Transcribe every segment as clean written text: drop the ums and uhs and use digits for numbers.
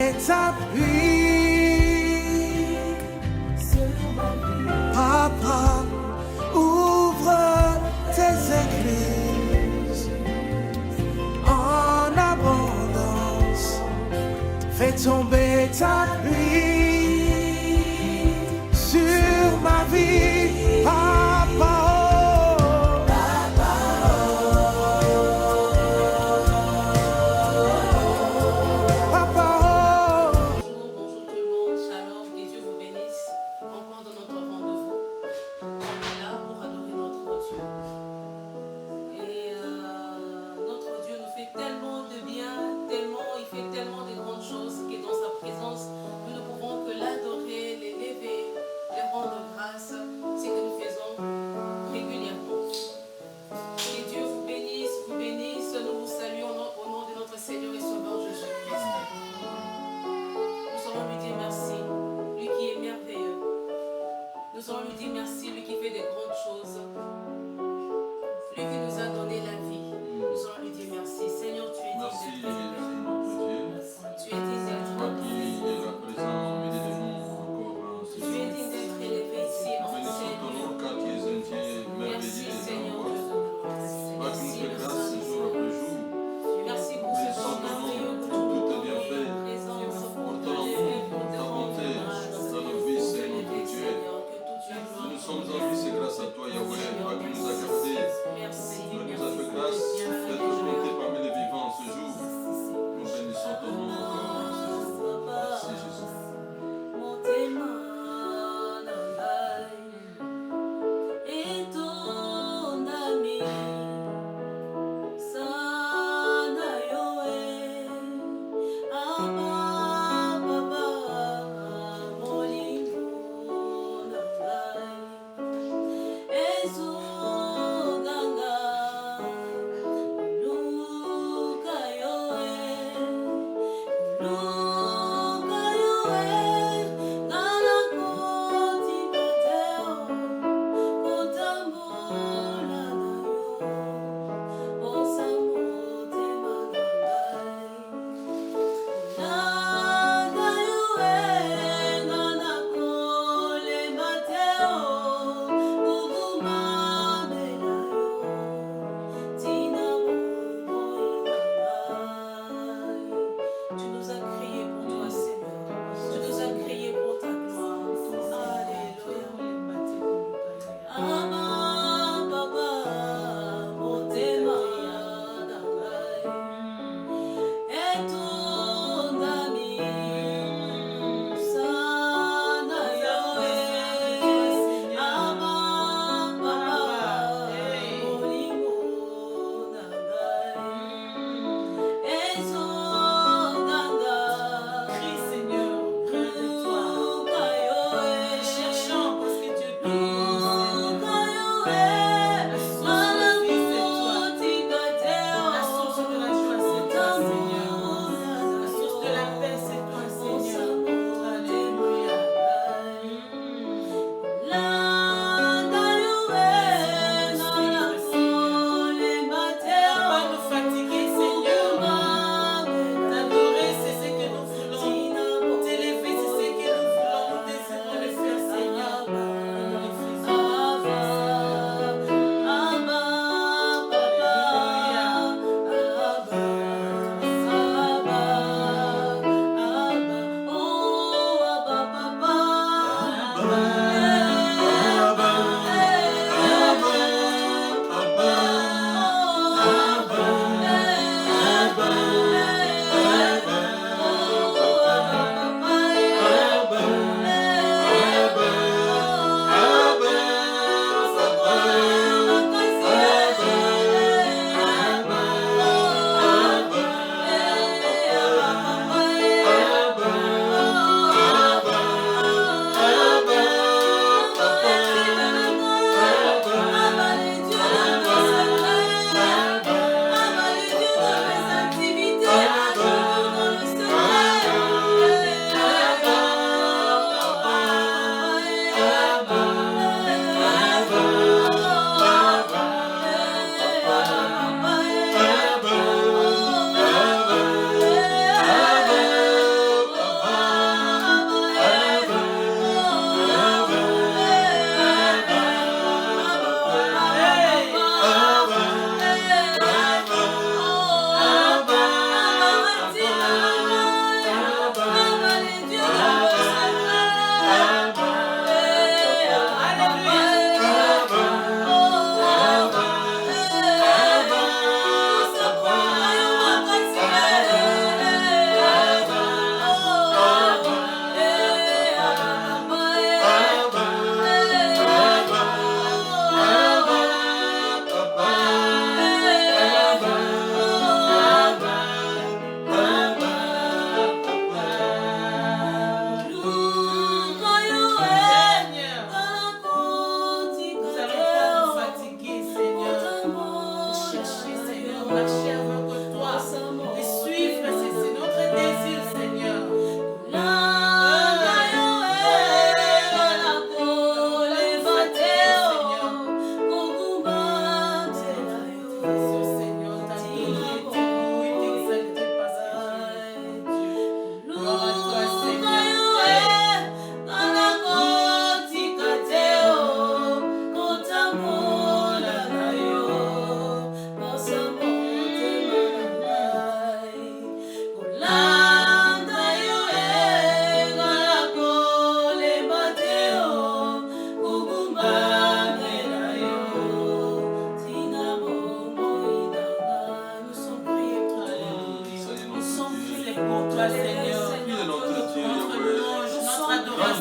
T'appuie sur ma vie. Papa, ouvre tes églises en abondance. Fais tomber ta pluie sur ma vie. Papa, nous allons lui dire merci, lui qui fait des grandes choses, lui qui nous a donné la vie. Nous allons lui dire merci. Seigneur, tu es digne d'être élevé. Tu es digne d'être élevé. Tu es digne d'être élevé ici en Seigneur. Merci Seigneur Dieu de gloire. Merci le Saint-Esprit. Merci pour ce temps merveilleux que tu nous donnes en présence pour te lever, pour te rendre grâce. Nous sommes en vie, c'est grâce à toi, Yahweh, toi qui nous as gardés. Merci. Tu nous as fait grâce d'être comptés parmi les vivants ce jour. Nous bénissons ton nom encore ce jour. Merci Jésus. Tu nous as créés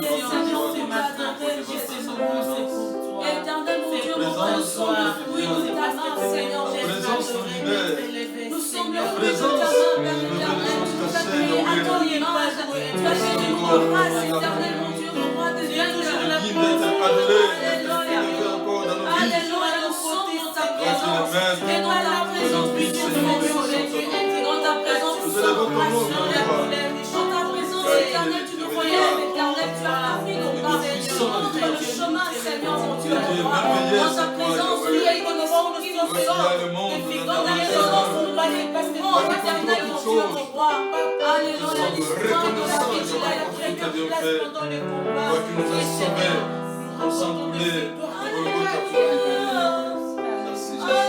Seigneur, on t'adorer, Jésus, mon Dieu. Éternel, mon Dieu, mon Roi, nous sommes le fruit de ta main, Seigneur Jésus. Nous sommes le fruit de ta main, Père éternel. Tu nous as créés à ton image. Tu as fait de nous une race, éternel, mon Dieu, mon Roi de vainqueurs. Alléluia. Alléluia, nous sommes dans ta présence. Et dans ta présence, nous sommes aujourd'hui. Dans ta présence, nous sommes rassurés. Dans ta présence, éternel, tu nous relèves, éternel, tu as appris nos pas. Tu montres le chemin, Seigneur, mon Dieu, mon roi. Dans ta présence, tu es une force qui nous sauve. Dans ta présence, nous pas dépassement, éternel, mon Dieu, mon roi. Alléluia, l'histoire de la vie, tu l'as pris de place pendant les combats. Toi qui nous as sauvés, nous sommes coulés. Merci Jésus.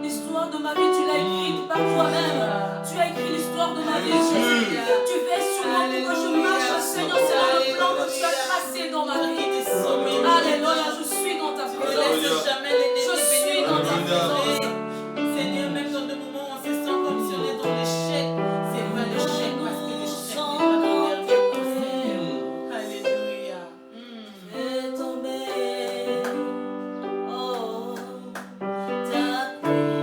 L'histoire de ma vie, tu l'as écrite par toi-même. Tu as écrit l'histoire de ma vie, Jésus. Tu veilles sur moi pour que je marche, Seigneur, c'est le plan que tu as tracé dans ma vie. Alléluia, je suis dans ta présence. Je suis dans ta présence. Seigneur, même dans des moments où on se sent comme si on est dans l'échec, c'est pas l'échec parce que l'échec n'est pas derrière ton Seigneur. Alléluia. Fais tomber, oh, ta paix,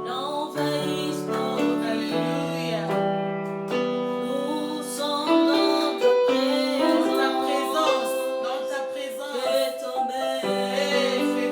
l'envahisse nos vies. Alléluia. Nous sommes dans ta présence. Dans ta présence. Fais tomber, Fais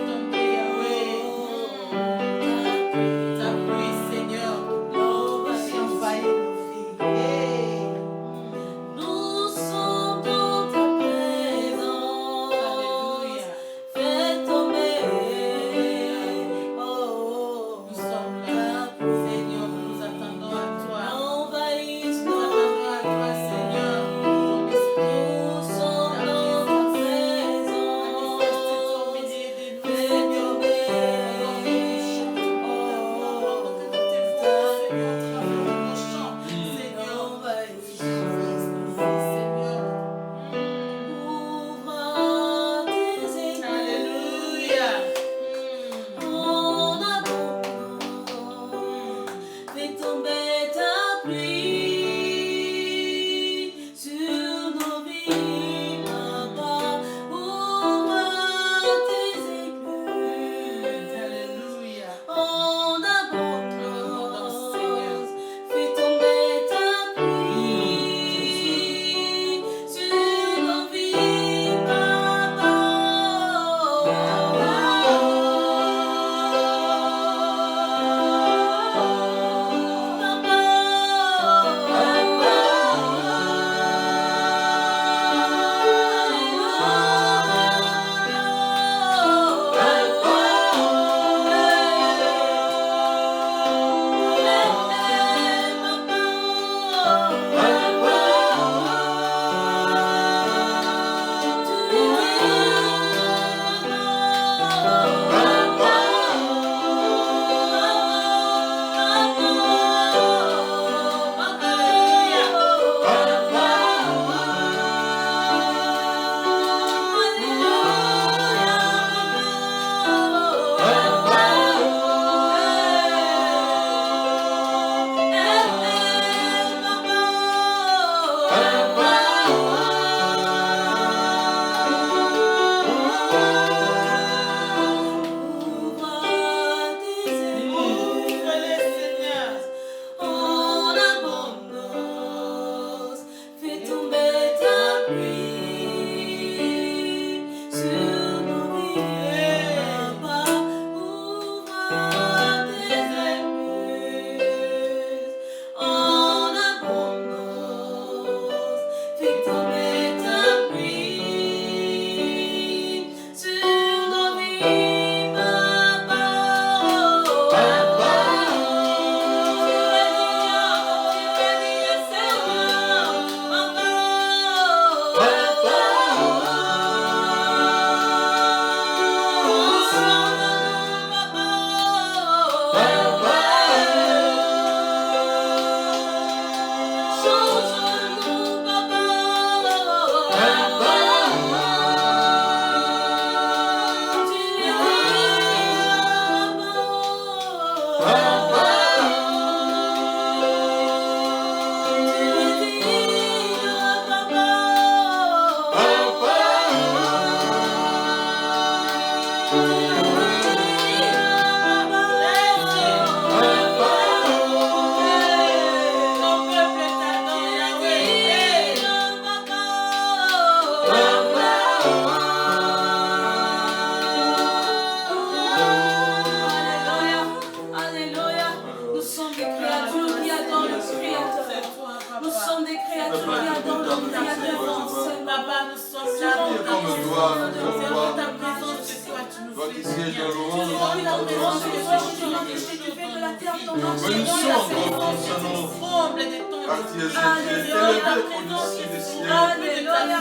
qui siège dans l'orange. Remplis la présence de toi, tu m'as déchiré, tu fais de la terre ton entier. Bénissons La encore présence ton de nom. Comble de ton Car tu es Alléluia. élevé au-dessus des cieux. Alléluia.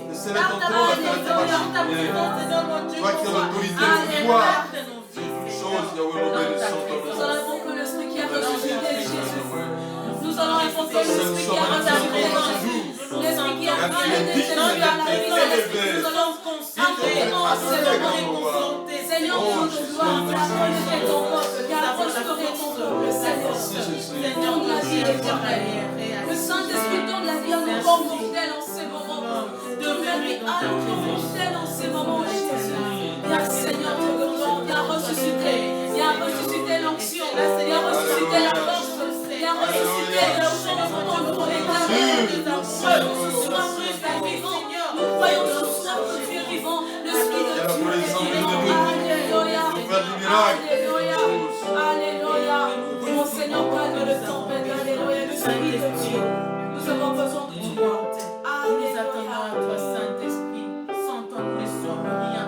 Le Seigneur est ton nom, la terre est ta marche. Toi qui as l'autorité de pouvoir sur toutes choses, Yahweh, nous bénissons ton Nous nom. allons invoquer l'esprit qui a ressuscité Jésus. Nous allons invoquer Car c'est l'esprit nous qui a sommes ressuscité en ce Jésus. jour. L'esprit qui a Car tu es ramené digne Jésus à la vie d'être céleste. élevé. Nous allons invoquer en ce moment. Seigneur, Dieu de gloire, fais approcher ton peuple, fais approcher ton peuple, Seigneur. Donne la vie éternelle. Le Saint-Esprit donne la vie à nos corps mortels en ces moments. Donne la vie à nos corps mortels en ces moments, Jésus. Viens, Seigneur, Dieu de gloire, viens ressusciter. Viens ressusciter l'onction. Viens ressusciter la force. Viens ressusciter le changement de ton état. Nous sois vivant. Nous croyons que nous sommes vivant. L'Esprit de Dieu est vivant. Alléluia. Alléluia. Alléluia. Mon Seigneur, calme le tempête. Alléluia. L'Esprit de Dieu. Nous avons besoin de toi. Nous attendons à toi, Saint-Esprit. Sans toi, nous ne sommes rien.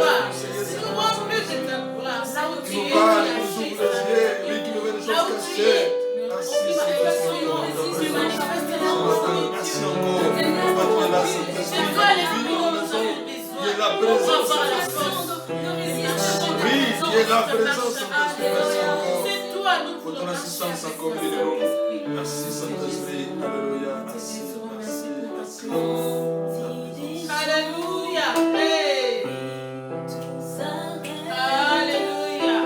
gloire. Nous remplis de ta gloire. Là où tu Qui nous es, parle, tu qui nous agis. ouvre les yeux, lui qui nous fait des Là choses où tu cachées. es, Merci, tu Saint-Esprit, manifestes pour ta présence. Merci encore. C'est Maintenant, là, Saint-Esprit, toi dans les notre vie, nous dans la maison, besoin. il y a la On présence, va par la Saint-Esprit. force. Oui, il y a la présence, Saint-Esprit. Merci encore. C'est toi, nous Pour ton voulons assistance marcher encore, avec béni toi, de nous. Saint-Esprit. Merci, Saint-Esprit. Alléluia. Merci, merci, merci. Alléluia. Hey. Alléluia.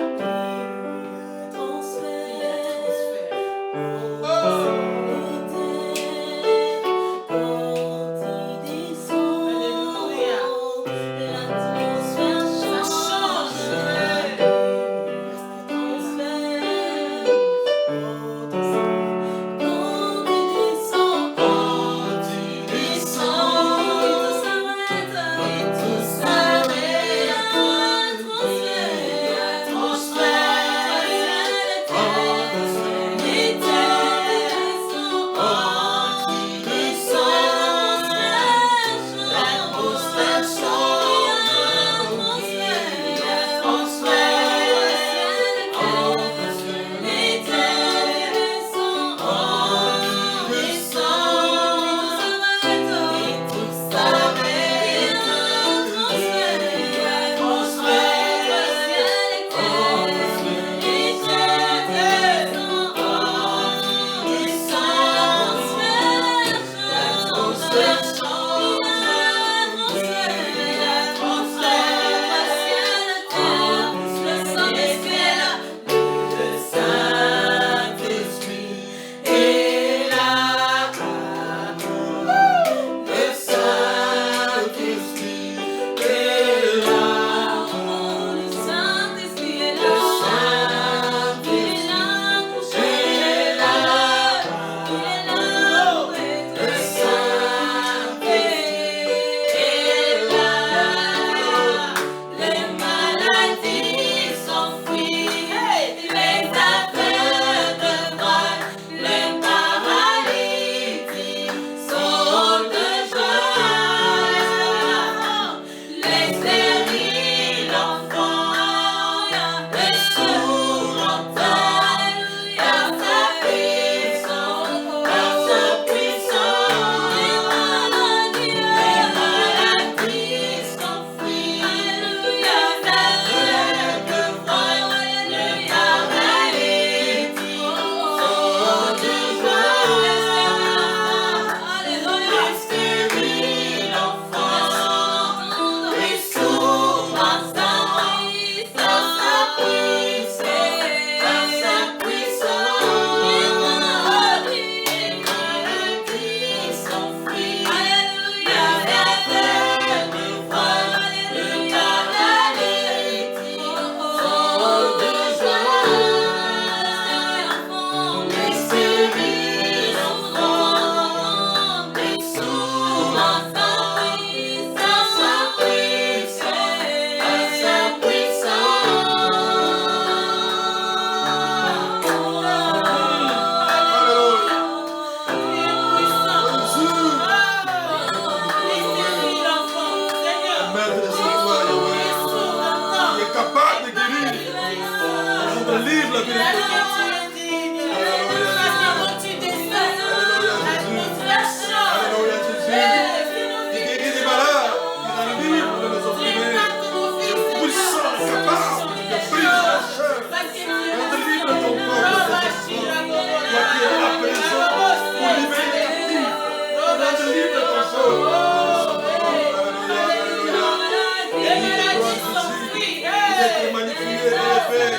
Magnifié, élevé,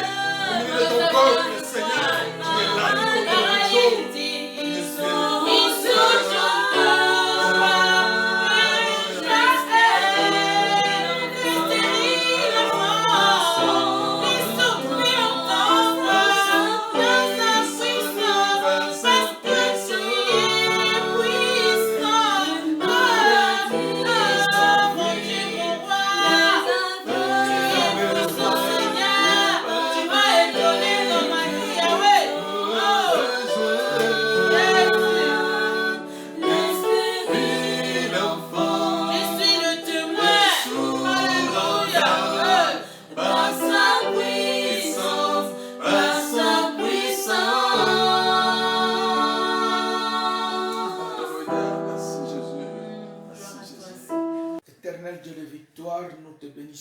au milieu de ton peuple, Seigneur.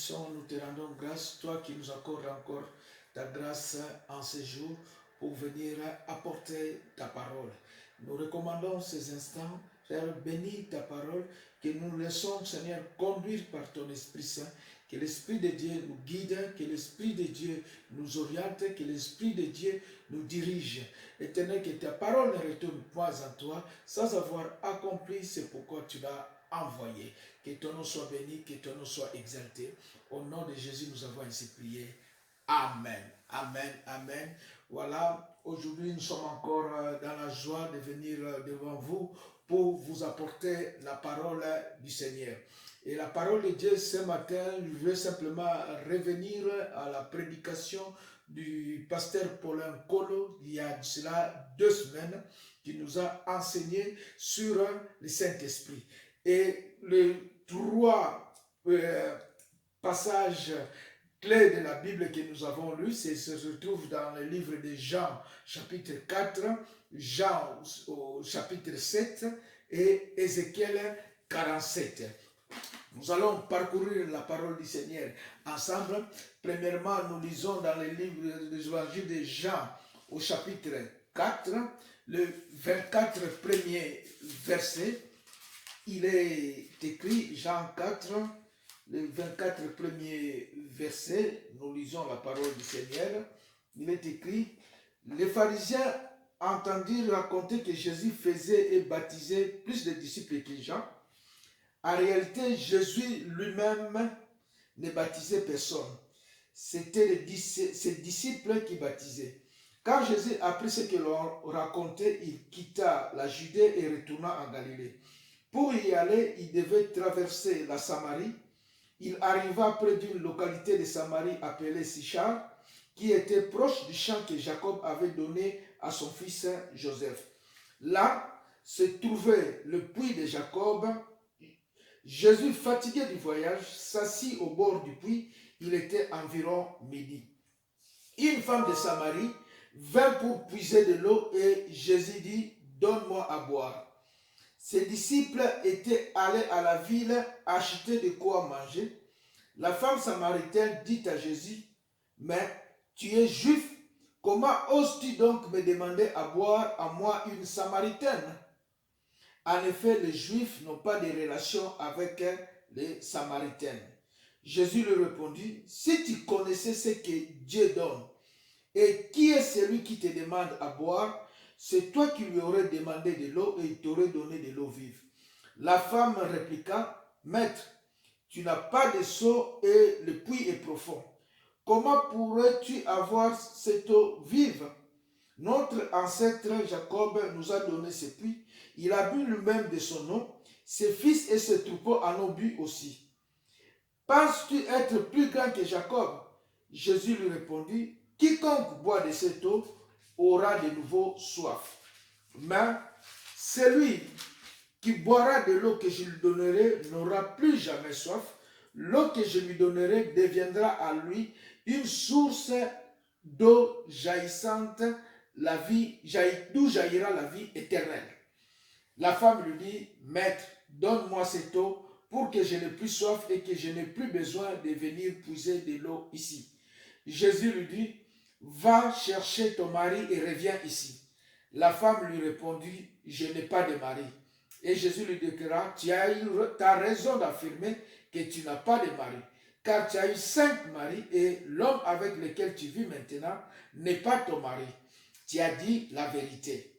bénissons, nous te rendons grâce, toi qui nous accordes encore ta grâce en ce jour pour venir apporter ta parole. Nous recommandons ces instants, Seigneur, bénis ta parole, que nous laissons, Seigneur, conduire par ton Esprit Saint, que l'Esprit de Dieu nous guide, que l'Esprit de Dieu nous oriente, que l'Esprit de Dieu nous dirige. Éternel, que ta parole ne retourne pas en toi sans avoir accompli ce pourquoi tu l'as envoyé. Que ton nom soit béni, que ton nom soit exalté. Au nom de Jésus, nous avons ainsi prié. Amen. Amen. Amen. Voilà, aujourd'hui, nous sommes encore dans la joie de venir devant vous pour vous apporter la parole du Seigneur. Et la parole de Dieu ce matin, je veux simplement revenir à la prédication du pasteur Paulin Kolo, il y a cela 2 semaines, qui nous a enseigné sur le Saint-Esprit. Et les 3 passages clés de la Bible que nous avons lus, se retrouvent dans le livre de Jean, chapitre 4, Jean au chapitre 7 et Ézéchiel 47. Nous allons parcourir la parole du Seigneur ensemble. Premièrement, nous lisons dans le livre de l'évangile de Jean au chapitre 4, le 24 premier verset. Il est écrit, Jean 4, le 24 premier verset, nous lisons la parole du Seigneur. Il est écrit, les pharisiens entendirent raconter que Jésus faisait et baptisait plus de disciples que Jean. En réalité, Jésus lui-même ne baptisait personne. C'était ses disciples qui baptisaient. Quand Jésus apprit ce que l'on racontait, il quitta la Judée et retourna en Galilée. Pour y aller, il devait traverser la Samarie. Il arriva près d'une localité de Samarie appelée Sichar, qui était proche du champ que Jacob avait donné à son fils Joseph. Là se trouvait le puits de Jacob. Jésus, fatigué du voyage, s'assit au bord du puits. Il était environ midi. Une femme de Samarie vint pour puiser de l'eau et Jésus dit, « Donne-moi à boire. » Ses disciples étaient allés à la ville acheter de quoi manger. La femme samaritaine dit à Jésus, « Mais tu es juif, comment oses-tu donc me demander à boire à moi une samaritaine ?» En effet, les Juifs n'ont pas de relation avec les Samaritaines. Jésus lui répondit, « Si tu connaissais ce que Dieu donne, et qui est celui qui te demande à boire, c'est toi qui lui aurais demandé de l'eau et il t'aurait donné de l'eau vive. » La femme répliqua, « Maître, tu n'as pas de seau et le puits est profond. Comment pourrais-tu avoir cette eau vive? Notre ancêtre Jacob nous a donné ce puits. Il a bu lui-même de son eau. Ses fils et ses troupeaux en ont bu aussi. Penses-tu être plus grand que Jacob? » Jésus lui répondit, « Quiconque boit de cette eau aura de nouveau soif. Mais celui qui boira de l'eau que je lui donnerai n'aura plus jamais soif. L'eau que je lui donnerai deviendra à lui une source d'eau jaillissante, d'où jaillira la vie éternelle. » La femme lui dit, « Maître, donne-moi cette eau pour que je n'ai plus soif et que je n'ai plus besoin de venir puiser de l'eau ici. » Jésus lui dit, « Va chercher ton mari et reviens ici. » La femme lui répondit, « Je n'ai pas de mari. » Et Jésus lui déclara, « Tu as raison d'affirmer que tu n'as pas de mari, car tu as eu 5 maris et l'homme avec lequel tu vis maintenant n'est pas ton mari. Tu as dit la vérité. »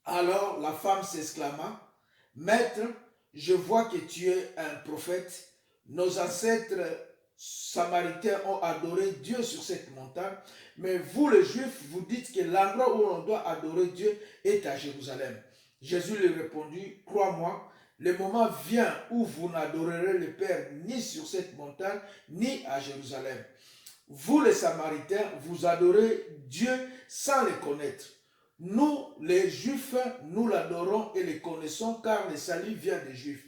Alors la femme s'exclama, « Maître, je vois que tu es un prophète. Nos ancêtres samaritains ont adoré Dieu sur cette montagne, mais vous les Juifs, vous dites que l'endroit où on doit adorer Dieu est à Jérusalem. » Jésus lui répondit, « Crois-moi, le moment vient où vous n'adorerez le Père ni sur cette montagne, ni à Jérusalem. Vous les Samaritains, vous adorez Dieu sans le connaître. Nous, les Juifs, nous l'adorons et le connaissons car le salut vient des Juifs.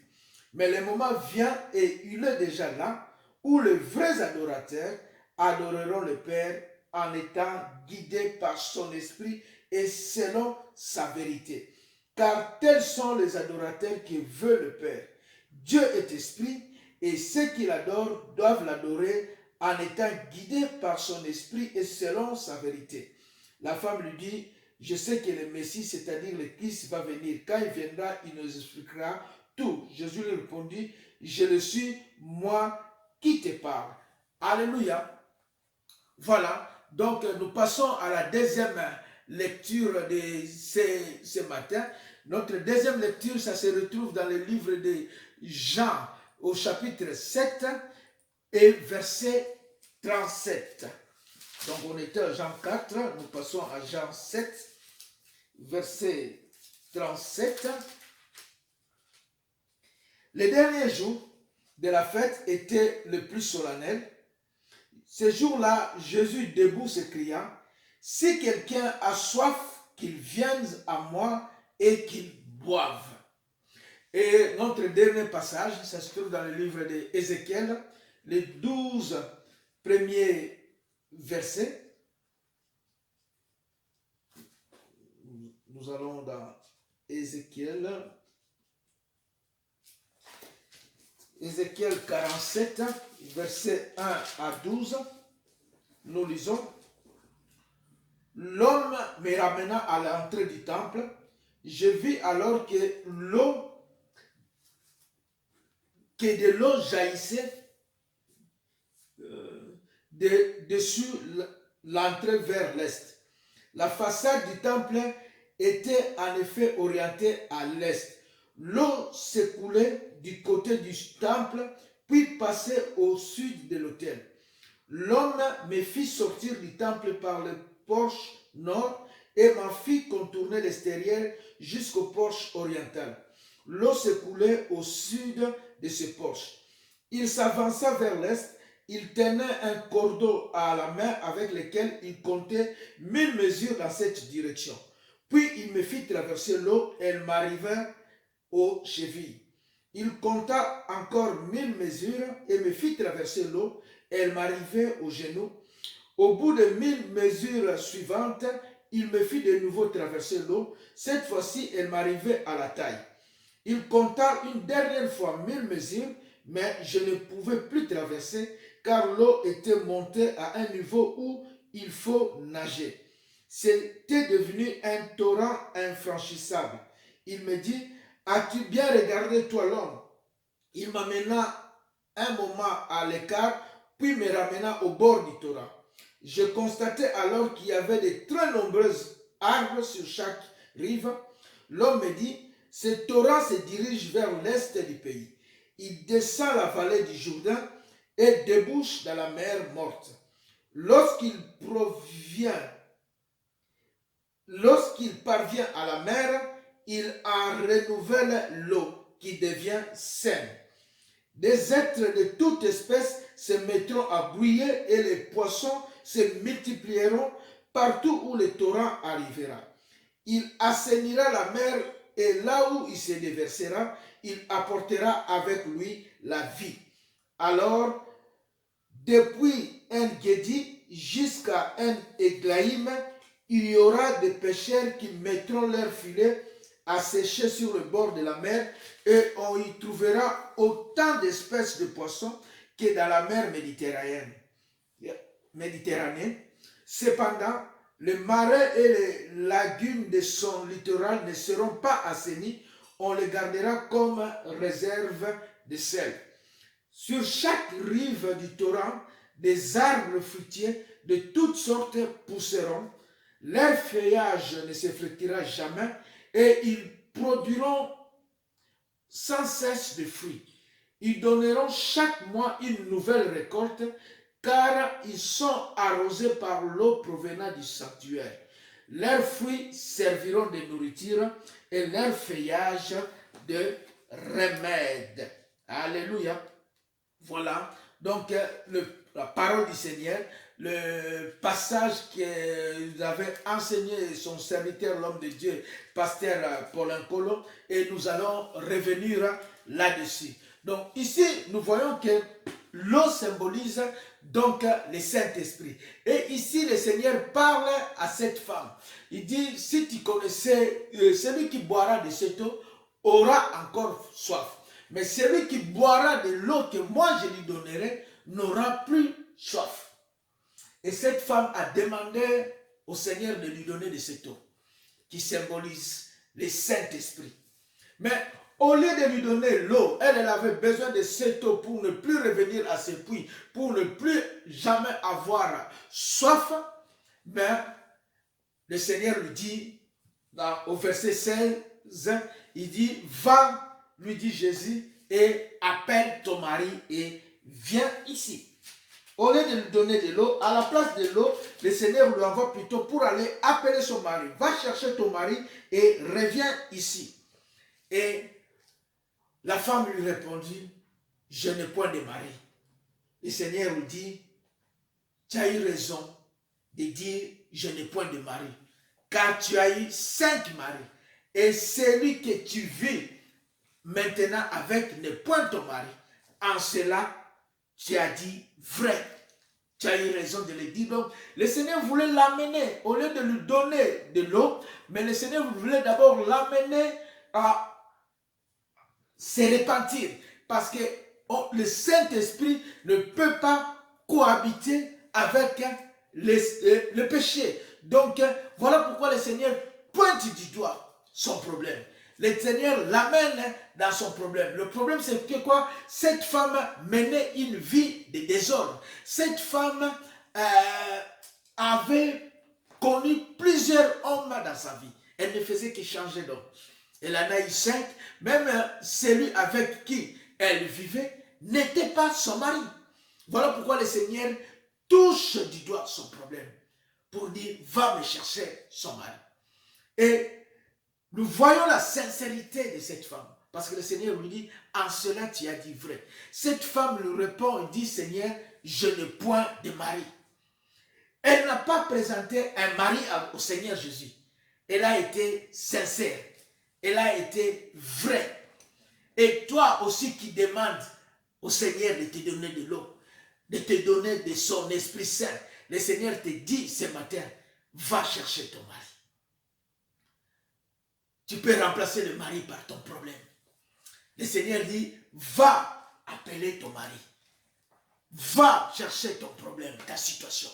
Mais le moment vient et il est déjà là où les vrais adorateurs adoreront le Père en étant guidés par son esprit et selon sa vérité. Car tels sont les adorateurs qui veulent le Père. Dieu est esprit et ceux qui l'adorent doivent l'adorer en étant guidés par son esprit et selon sa vérité. La femme lui dit, je sais que le Messie, c'est-à-dire le Christ, va venir. Quand il viendra, il nous expliquera tout. Jésus lui répondit, je le suis, moi qui te parle. Alléluia. Voilà. Donc, nous passons à la deuxième lecture de ce matin. Notre deuxième lecture, ça se retrouve dans le livre de Jean, au chapitre 7 et verset 37. Donc, on était à Jean 4, nous passons à Jean 7, verset 37. Les derniers jours de la fête étaient le plus solennel. Ce jour-là, Jésus debout s'écria, « Si quelqu'un a soif, qu'il vienne à moi et qu'il boive. » Et notre dernier passage, ça se trouve dans le livre d'Ézéchiel, les 12 premiers versets. Nous allons dans Ézéchiel 47, versets 1 à 12. Nous lisons. L'homme me ramena à l'entrée du temple. Je vis alors que de l'eau jaillissait dessus l'entrée vers l'est. La façade du temple était en effet orientée à l'est. L'eau s'écoulait du côté du temple, puis passait au sud de l'autel. L'homme me fit sortir du temple par le porche nord et m'en fit contourner l'extérieur jusqu'au porche oriental. L'eau s'écoulait au sud de ce porche. Il s'avança vers l'est. Il tenait un cordeau à la main avec lequel il comptait 1000 mesures dans cette direction. Puis il me fit traverser l'eau, elle m'arrivait aux chevilles. Il compta encore 1000 mesures et me fit traverser l'eau, elle m'arrivait aux genoux. Au bout de 1000 mesures suivantes, il me fit de nouveau traverser l'eau. Cette fois-ci, elle m'arrivait à la taille. Il compta une dernière fois 1000 mesures, mais je ne pouvais plus traverser car l'eau était montée à un niveau où il faut nager. C'était devenu un torrent infranchissable. Il me dit, as-tu bien regardé toi l'homme? Il m'amena un moment à l'écart, puis me ramena au bord du torrent. Je constatai alors qu'il y avait de très nombreux arbres sur chaque rive. L'homme me dit, ce torrent se dirige vers l'est du pays. Il descend la vallée du Jourdain et débouche dans la mer morte. Lorsqu'il parvient à la mer, il en renouvelle l'eau qui devient saine. Des êtres de toute espèce se mettront à brouiller et les poissons se multiplieront partout où le torrent arrivera. Il assainira la mer et là où il se déversera, il apportera avec lui la vie. Alors, depuis En-Gedi jusqu'à En-Eglaïm, il y aura des pêcheurs qui mettront leurs filets à sécher sur le bord de la mer et on y trouvera autant d'espèces de poissons que dans la mer Méditerranée. Cependant, les marais et les lagunes de son littoral ne seront pas assainis, on les gardera comme réserve de sel. Sur chaque rive du torrent, des arbres fruitiers de toutes sortes pousseront. Leur feuillage ne se flétrira jamais et ils produiront sans cesse de fruits. Ils donneront chaque mois une nouvelle récolte car ils sont arrosés par l'eau provenant du sanctuaire. Leurs fruits serviront de nourriture et leur feuillage de remède. Alléluia. Voilà, donc la parole du Seigneur, le passage qu'il avait enseigné son serviteur, l'homme de Dieu, pasteur Paulin Colo, et nous allons revenir là-dessus. Donc ici, nous voyons que l'eau symbolise donc le Saint-Esprit. Et ici, le Seigneur parle à cette femme. Il dit, si tu connaissais, celui qui boira de cette eau aura encore soif. Mais celui qui boira de l'eau que moi je lui donnerai n'aura plus soif. Et cette femme a demandé au Seigneur de lui donner de cette eau, qui symbolise le Saint-Esprit. Mais au lieu de lui donner l'eau, elle avait besoin de cette eau pour ne plus revenir à ce puits, pour ne plus jamais avoir soif. Mais le Seigneur lui dit, au verset 16, il dit, va, lui dit Jésus, et appelle ton mari et viens ici. Au lieu de lui donner de l'eau, à la place de l'eau, le Seigneur lui envoie plutôt pour aller appeler son mari. Va chercher ton mari et reviens ici. Et la femme lui répondit, je n'ai point de mari. Le Seigneur lui dit, tu as eu raison de dire, je n'ai point de mari, car tu as eu 5 maris. Et celui que tu vis maintenant avec n'est point ton mari. En cela, tu as dit vrai. Tu as eu raison de le dire. Donc, le Seigneur voulait l'amener, au lieu de lui donner de l'eau, mais le Seigneur voulait d'abord l'amener à se repentir. Parce que le Saint-Esprit ne peut pas cohabiter avec le péché. Donc, voilà pourquoi le Seigneur pointe du doigt son problème. Le Seigneur l'amène dans son problème. Le problème, c'est que quoi? Cette femme menait une vie de désordre. Cette femme avait connu plusieurs hommes dans sa vie. Elle ne faisait que changer d'homme. Elle en a eu 5. Même celui avec qui elle vivait n'était pas son mari. Voilà pourquoi le Seigneur touche du doigt son problème pour dire, va me chercher son mari. Et nous voyons la sincérité de cette femme. Parce que le Seigneur lui dit, en cela tu as dit vrai. Cette femme lui répond et dit, Seigneur, je n'ai point de mari. Elle n'a pas présenté un mari au Seigneur Jésus. Elle a été sincère. Elle a été vraie. Et toi aussi qui demandes au Seigneur de te donner de l'eau, de te donner de son Esprit Saint, le Seigneur te dit ce matin, va chercher ton mari. Tu peux remplacer le mari par ton problème. Le Seigneur dit, va appeler ton mari. Va chercher ton problème, ta situation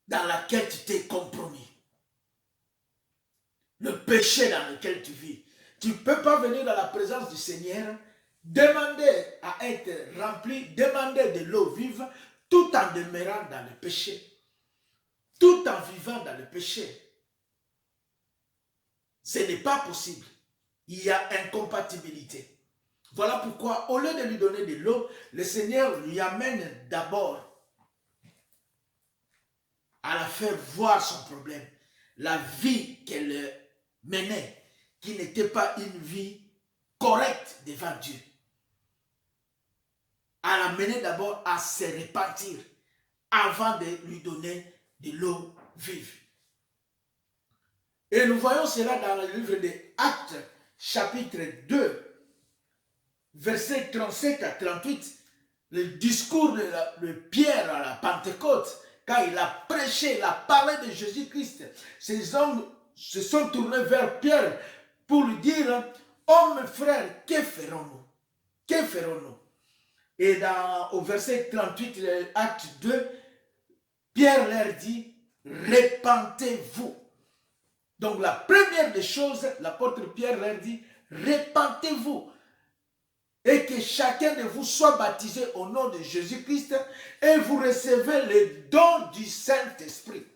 dans laquelle tu t'es compromis. Le péché dans lequel tu vis. Tu ne peux pas venir dans la présence du Seigneur, demander à être rempli, demander de l'eau vive, tout en demeurant dans le péché. Tout en vivant dans le péché. Ce n'est pas possible. Il y a incompatibilité. Voilà pourquoi, au lieu de lui donner de l'eau, le Seigneur lui amène d'abord à la faire voir son problème. La vie qu'elle menait, qui n'était pas une vie correcte devant Dieu. À l'amener d'abord à se repentir avant de lui donner de l'eau vive. Et nous voyons cela dans le livre des Actes, chapitre 2, versets 37 à 38, le discours de Pierre à la Pentecôte, quand il a prêché, il a parlé de Jésus-Christ. Ces hommes se sont tournés vers Pierre pour lui dire, homme frère, que ferons-nous? Que ferons-nous? Et au verset 38 de Acte 2, Pierre leur dit, repentez-vous. Donc la première des choses, l'apôtre Pierre leur dit, repentez-vous et que chacun de vous soit baptisé au nom de Jésus-Christ et vous recevez le don du Saint-Esprit.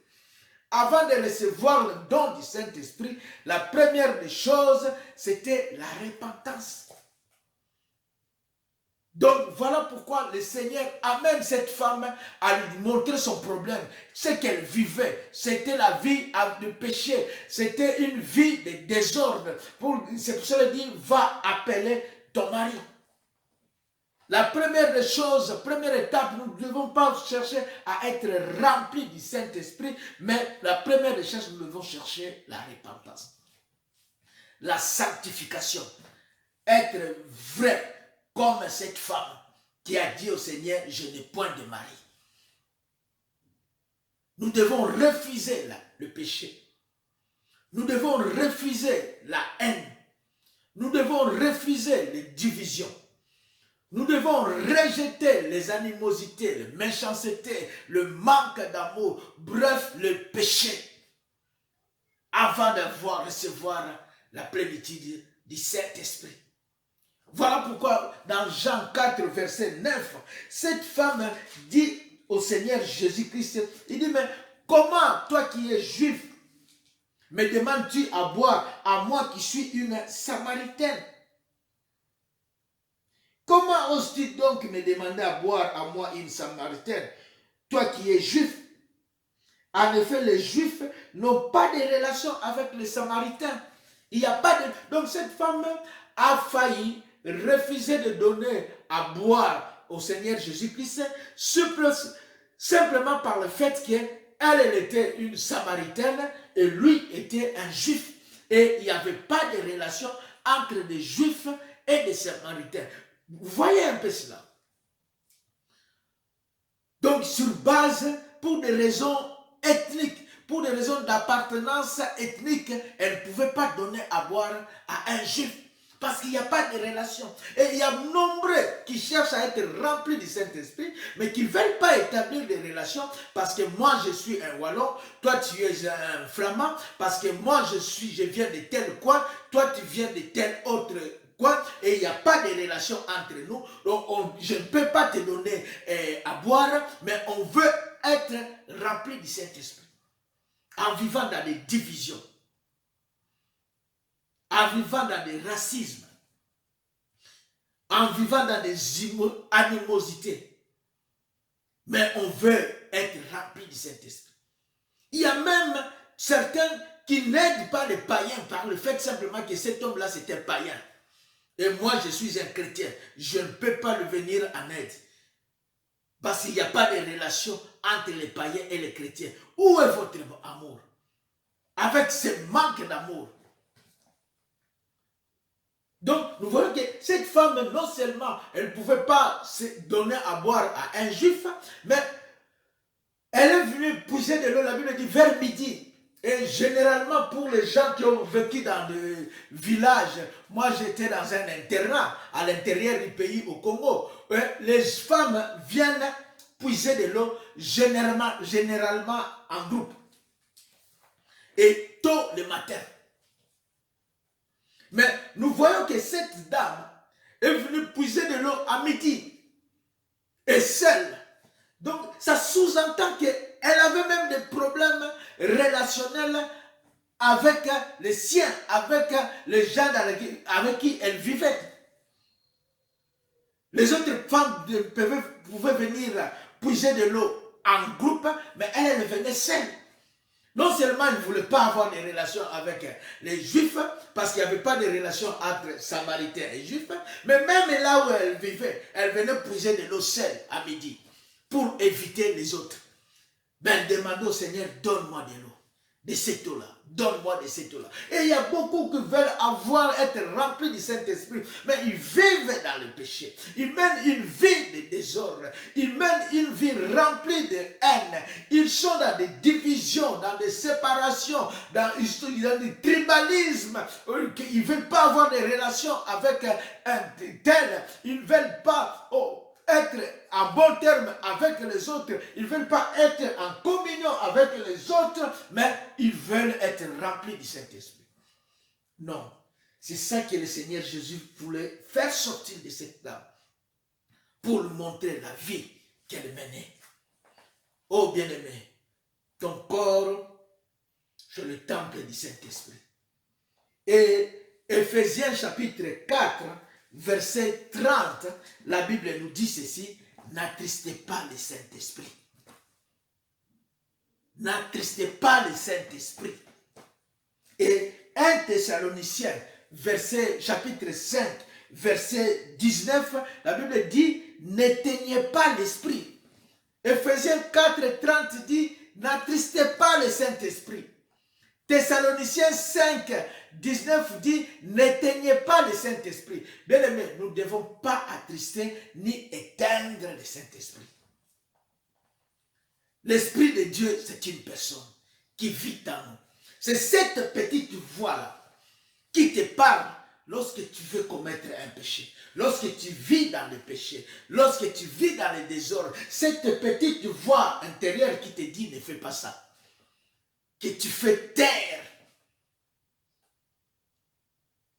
Avant de recevoir le don du Saint-Esprit, la première des choses, c'était la repentance. Donc voilà pourquoi le Seigneur amène cette femme à lui montrer son problème. Ce qu'elle vivait, c'était la vie de péché. C'était une vie de désordre. C'est pour ça qu'il dit, va appeler ton mari. La première des choses, première étape, nous ne devons pas chercher à être remplis du Saint-Esprit, mais la première des choses, nous devons chercher la repentance. La sanctification. Être vrai. Comme cette femme qui a dit au Seigneur, je n'ai point de mari. Nous devons refuser le péché. Nous devons refuser la haine. Nous devons refuser les divisions. Nous devons rejeter les animosités, les méchancetés, le manque d'amour, bref, le péché, avant de recevoir la plénitude du Saint-Esprit. Voilà pourquoi dans Jean 4, verset 9, cette femme dit au Seigneur Jésus-Christ, il dit, mais comment toi qui es juif, me demandes-tu à boire à moi qui suis une Samaritaine? Comment oses-tu donc me demander à boire à moi une Samaritaine, toi qui es juif? En effet, les Juifs n'ont pas de relation avec les Samaritains. Il n'y a pas de... Donc cette femme a failli refuser de donner à boire au Seigneur Jésus-Christ simplement par le fait qu'elle était une Samaritaine et lui était un Juif. Et il n'y avait pas de relation entre des Juifs et des Samaritains. Vous voyez un peu cela. Donc sur base, pour des raisons ethniques, pour des raisons d'appartenance ethnique, elle ne pouvait pas donner à boire à un Juif. Parce qu'il n'y a pas de relation. Et il y a nombreux qui cherchent à être remplis du Saint-Esprit, mais qui ne veulent pas établir des relations parce que moi je suis un Wallon, toi tu es un Flamand, parce que moi je viens de tel coin, toi tu viens de tel autre coin, et il n'y a pas de relation entre nous. Donc je ne peux pas te donner à boire, mais on veut être rempli du Saint-Esprit. En vivant dans des divisions, en vivant dans des racismes, en vivant dans des animosités. Mais on veut être rempli du Saint-Esprit. Il y a même certains qui n'aident pas les païens par le fait simplement que cet homme-là c'était païen. Et moi je suis un chrétien. Je ne peux pas le venir en aide. Parce qu'il n'y a pas de relation entre les païens et les chrétiens. Où est votre amour? Avec ce manque d'amour. Donc, nous voyons que cette femme, non seulement, elle ne pouvait pas se donner à boire à un juif, mais elle est venue puiser de l'eau, la Bible dit, vers midi. Et généralement, pour les gens qui ont vécu dans des villages, moi j'étais dans un internat à l'intérieur du pays au Congo, les femmes viennent puiser de l'eau généralement en groupe. Et tôt le matin. Mais nous voyons que cette dame est venue puiser de l'eau à midi. Et seule. Donc ça sous-entend qu'elle avait même des problèmes relationnels avec les siens, avec les gens avec qui elle vivait. Les autres femmes pouvaient venir puiser de l'eau en groupe, mais elle venait seule. Non seulement elle ne voulait pas avoir des relations avec les Juifs, parce qu'il n'y avait pas de relations entre Samaritains et Juifs, mais même là où elle vivait, elle venait puiser de l'eau seule à midi, pour éviter les autres. Ben, demandez au Seigneur, donne-moi de l'eau, de cette eau-là, donne-moi de cette eau-là. Et il y a beaucoup qui veulent être remplis du Saint-Esprit, mais ils vivent dans le péché. Ils mènent une vie de désordre. Ils mènent une vie remplie de haine. Ils sont dans des divisions, dans des séparations, dans du tribalisme. Ils ne veulent pas avoir des relations avec un tel. Ils ne veulent pas être en bon terme avec les autres. Ils ne veulent pas être en communion avec les autres, mais ils veulent être remplis du Saint-Esprit. Non, c'est ça que le Seigneur Jésus voulait faire sortir de cette dame pour lui montrer la vie qu'elle menait. Oh bien-aimé, ton corps, c'est le temple du Saint-Esprit. Et Éphésiens chapitre 4, verset 30, la Bible nous dit ceci: n'attristez pas le Saint-Esprit. N'attristez pas le Saint-Esprit. Et 1 Thessaloniciens, chapitre 5, verset 19, la Bible dit, n'éteignez pas l'Esprit. Éphésiens 4, 30 dit, n'attristez pas le Saint-Esprit. Thessaloniciens 5, 19 dit, n'éteignez pas le Saint-Esprit. Bien aimé, nous ne devons pas attrister ni éteindre le Saint-Esprit. L'Esprit de Dieu, c'est une personne qui vit en nous. C'est cette petite voix-là qui te parle lorsque tu veux commettre un péché, lorsque tu vis dans le péché, lorsque tu vis dans le désordre, cette petite voix intérieure qui te dit ne fais pas ça, que tu fais taire,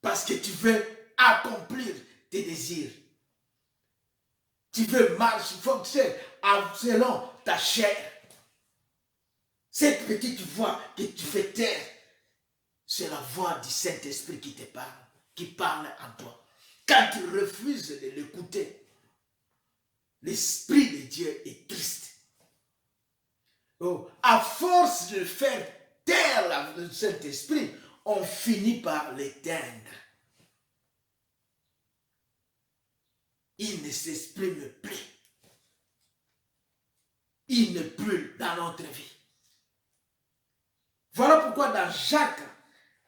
parce que tu veux accomplir tes désirs. Tu veux marcher, fonctionner selon ta chair. Cette petite voix que tu fais taire, c'est la voix du Saint-Esprit qui te parle, qui parle en toi. Quand tu refuses de l'écouter, l'Esprit de Dieu est triste. Oh, à force de faire taire le Saint-Esprit, on finit par l'éteindre. Il ne s'exprime plus. Il ne brûle dans notre vie. Voilà pourquoi dans Jacques,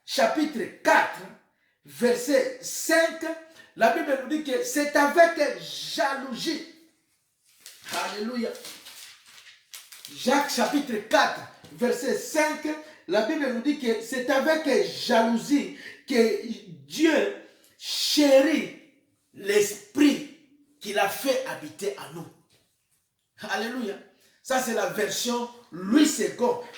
chapitre 4, verset 5, la Bible nous dit que c'est avec jalousie. Alléluia. Jacques, chapitre 4, verset 5, la Bible nous dit que c'est avec jalousie que Dieu chérit l'esprit qu'il a fait habiter en nous. Alléluia. Ça, c'est la version Louis II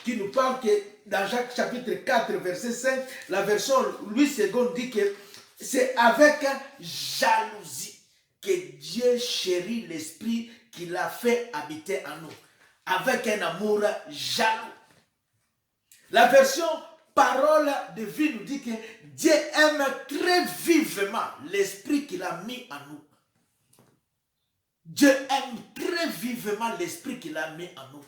qui nous parle que dans Jacques chapitre 4, verset 5, la version Louis II dit que c'est avec jalousie que Dieu chérit l'esprit qu'il a fait habiter en nous. Avec un amour jaloux. La version Parole de vie nous dit que Dieu aime très vivement l'esprit qu'il a mis en nous. Dieu aime très vivement l'esprit qu'il a mis en nous.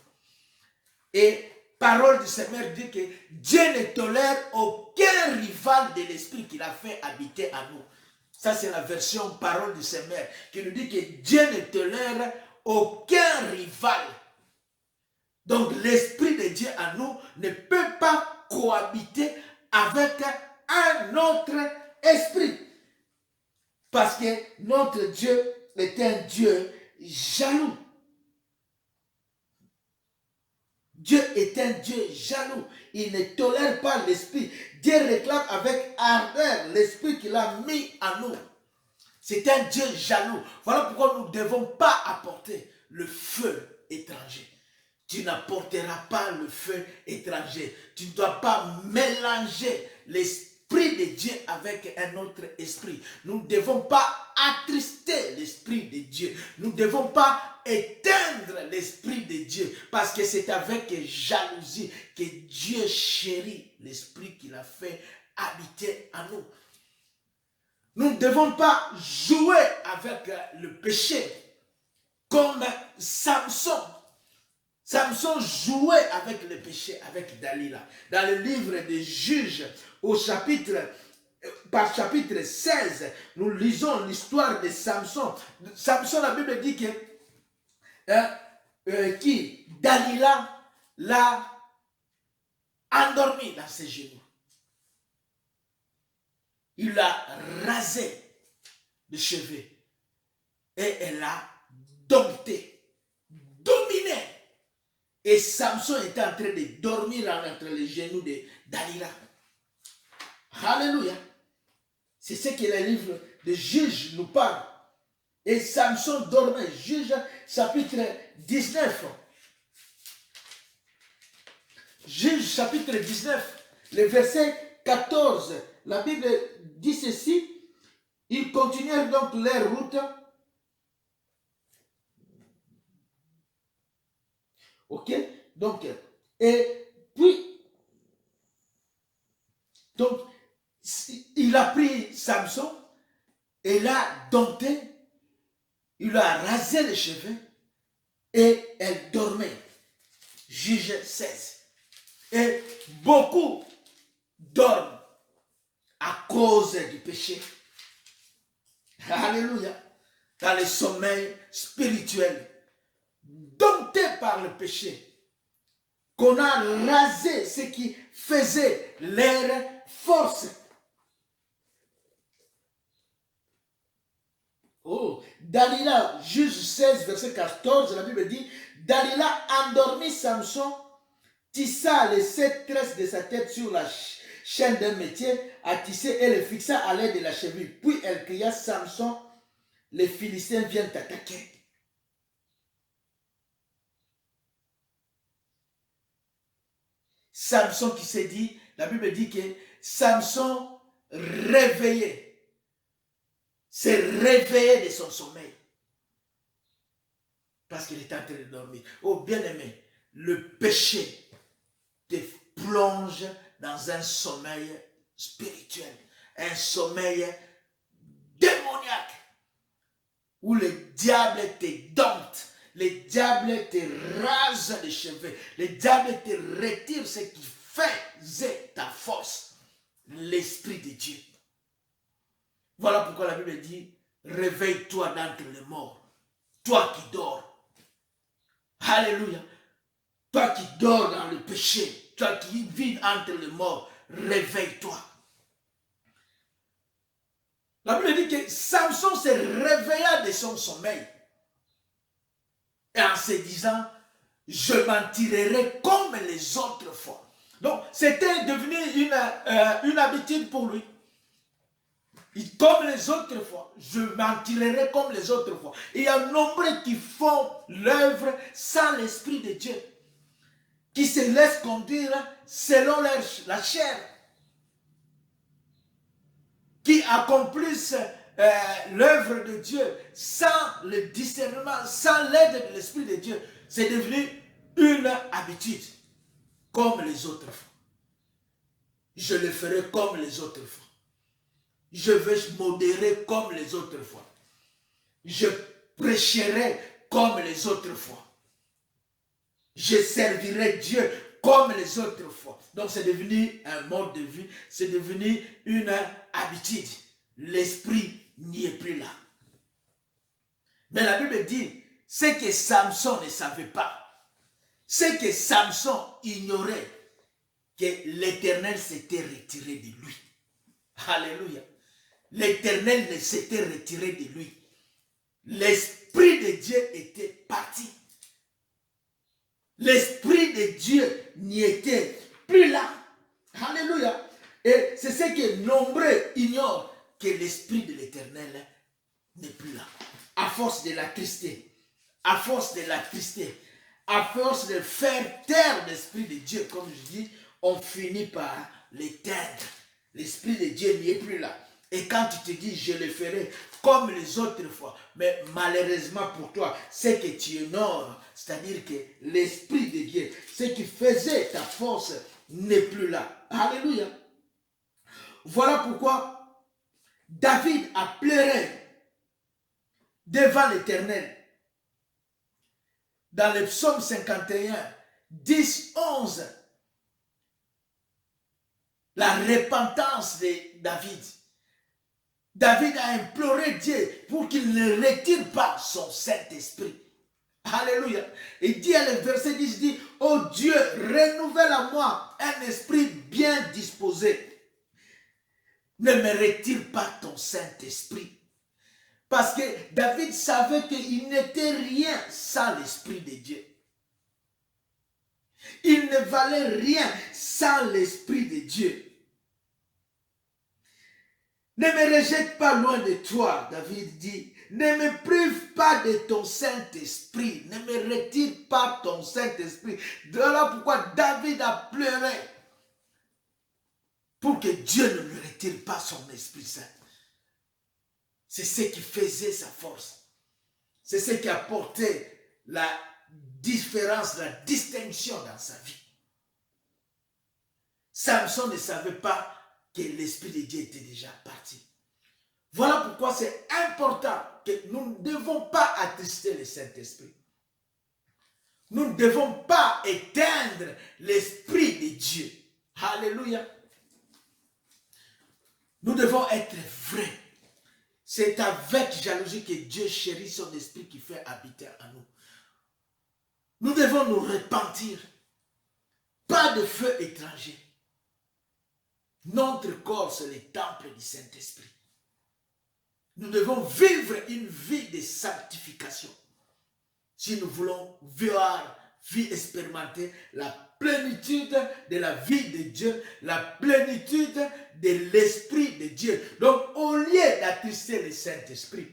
Et parole du Seigneur dit que Dieu ne tolère aucun rival de l'esprit qu'il a fait habiter en nous. Ça, c'est la version parole du Seigneur qui nous dit que Dieu ne tolère aucun rival. Donc, l'esprit de Dieu en nous ne peut pas cohabiter avec un autre esprit. Parce que notre Dieu est un Dieu jaloux. Dieu est un Dieu jaloux. Il ne tolère pas l'esprit. Dieu réclame avec ardeur l'esprit qu'il a mis en nous. C'est un Dieu jaloux. Voilà pourquoi nous ne devons pas apporter le feu étranger. Tu n'apporteras pas le feu étranger. Tu ne dois pas mélanger l'esprit de Dieu avec un autre esprit. Nous ne devons pas attrister l'esprit de Dieu. Nous ne devons pas éteindre l'esprit de Dieu. Parce que c'est avec jalousie que Dieu chérit l'esprit qu'il a fait habiter en nous. Nous ne devons pas jouer avec le péché comme Samson. Samson jouait avec le péché, avec Dalila. Dans le livre des Juges, par chapitre 16, nous lisons l'histoire de Samson. Samson, la Bible dit que Dalila l'a endormi dans ses genoux. Il l'a rasé de cheveux et elle l'a dompté, dominé. Et Samson était en train de dormir entre les genoux de Dalila. Alléluia. C'est ce que le livre de Juges nous parle. Et Samson dormait. Juges chapitre 19. Juges chapitre 19, le verset 14. La Bible dit ceci. Ils continuèrent donc leur route. Ok, donc, et puis, donc, il a pris Samson et l'a dompté, il a rasé les cheveux et elle dormait. Juge 16. Et beaucoup dorment à cause du péché. Alléluia. Dans le sommeil spirituel. Dompté par le péché, qu'on a rasé ce qui faisait leur force. Oh, Dalila, Juge 16, verset 14, la Bible dit, Dalila endormit Samson, tissa les 7 tresses de sa tête sur chaîne d'un métier, à tisser et le fixa à l'aide de la cheville. Puis elle cria, Samson, les Philistins viennent t'attaquer. Samson qui s'est dit, la Bible dit que Samson réveillé, s'est réveillé de son sommeil. Parce qu'il était en train de dormir. Oh bien-aimé, le péché te plonge dans un sommeil spirituel, un sommeil démoniaque, où le diable te dompte, le diable te rase les cheveux, le diable te retire ce qui faisait ta force, l'Esprit de Dieu. Voilà pourquoi la Bible dit, réveille-toi d'entre les morts, toi qui dors. Alléluia. Toi qui dors dans le péché, toi qui vis entre les morts, réveille-toi. La Bible dit que Samson se réveilla de son sommeil. Et en se disant, je m'en tirerai comme les autres fois. Donc, c'était devenu une habitude pour lui. Comme les autres fois, je m'en tirerai comme les autres fois. Et il y a nombreux qui font l'œuvre sans l'Esprit de Dieu, qui se laissent conduire selon la chair, qui accomplissent l'œuvre de Dieu sans le discernement, sans l'aide de l'Esprit de Dieu. C'est devenu une habitude, comme les autres fois. Je le ferai comme les autres fois. Je vais modérer comme les autres fois. Je prêcherai comme les autres fois. Je servirai Dieu comme les autres fois. Donc c'est devenu un mode de vie, c'est devenu une habitude. L'esprit n'y est plus là. Mais la Bible dit, ce que Samson ne savait pas, ce que Samson ignorait, que l'Éternel s'était retiré de lui. Alléluia. L'Éternel ne s'était retiré de lui. L'Esprit de Dieu était parti. L'Esprit de Dieu n'y était plus là. Alléluia. Et c'est ce que nombreux ignorent, que l'Esprit de l'Éternel n'est plus là. À force de l'attrister, à force de l'attrister, à force de faire taire l'Esprit de Dieu, comme je dis, on finit par l'éteindre. L'Esprit de Dieu n'y est plus là. Et quand tu te dis, je le ferai comme les autres fois, mais malheureusement pour toi, c'est que tu ignores, c'est-à-dire que l'Esprit de Dieu, ce qui faisait ta force, n'est plus là. Alléluia. Voilà pourquoi David a pleuré devant l'Éternel. Dans le psaume 51, 10, 11, la repentance de David. David a imploré Dieu pour qu'il ne retire pas son Saint-Esprit. Alléluia. Et dit à le verset 10, dit, oh Dieu, renouvelle à moi un esprit bien disposé. Ne me retire pas ton Saint-Esprit. Parce que David savait qu'il n'était rien sans l'Esprit de Dieu. Il ne valait rien sans l'Esprit de Dieu. Ne me rejette pas loin de toi, David dit. Ne me prive pas de ton Saint-Esprit. Ne me retire pas ton Saint-Esprit. Voilà pourquoi David a pleuré. Pour que Dieu ne lui retire pas son Esprit Saint. C'est ce qui faisait sa force. C'est ce qui apportait la différence, la distinction dans sa vie. Samson ne savait pas que l'Esprit de Dieu était déjà parti. Voilà pourquoi c'est important que nous ne devons pas attrister le Saint-Esprit. Nous ne devons pas éteindre l'Esprit de Dieu. Alléluia. Nous devons être vrais. C'est avec jalousie que Dieu chérit son esprit qui fait habiter en nous. Nous devons nous repentir. Pas de feu étranger. Notre corps, c'est le temple du Saint-Esprit. Nous devons vivre une vie de sanctification. Si nous voulons voir vie expérimentée, la plénitude de la vie de Dieu, la plénitude de l'Esprit de Dieu. Donc, au lieu d'attrister le Saint-Esprit,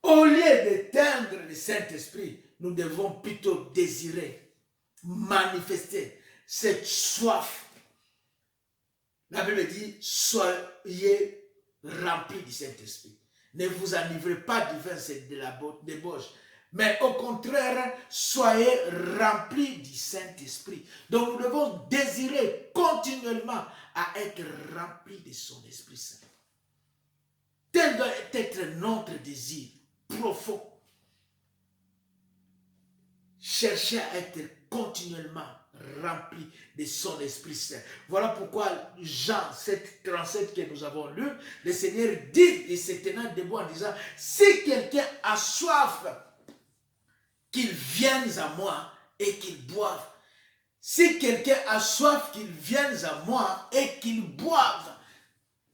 au lieu d'éteindre le Saint-Esprit, nous devons plutôt désirer, manifester cette soif. La Bible dit, soyez remplis du Saint-Esprit. Ne vous enivrez pas du vin, c'est de la débauche. Mais au contraire, soyez remplis du Saint-Esprit. Donc nous devons désirer continuellement à être remplis de son Esprit Saint. Tel doit être notre désir profond. Cherchez à être continuellement rempli de son Esprit Saint. Voilà pourquoi Jean 7, 37 que nous avons lu, le Seigneur dit et se tenant debout en disant, si quelqu'un a soif, qu'il vienne à moi et qu'il boive. Si quelqu'un a soif, qu'il vienne à moi et qu'il boive.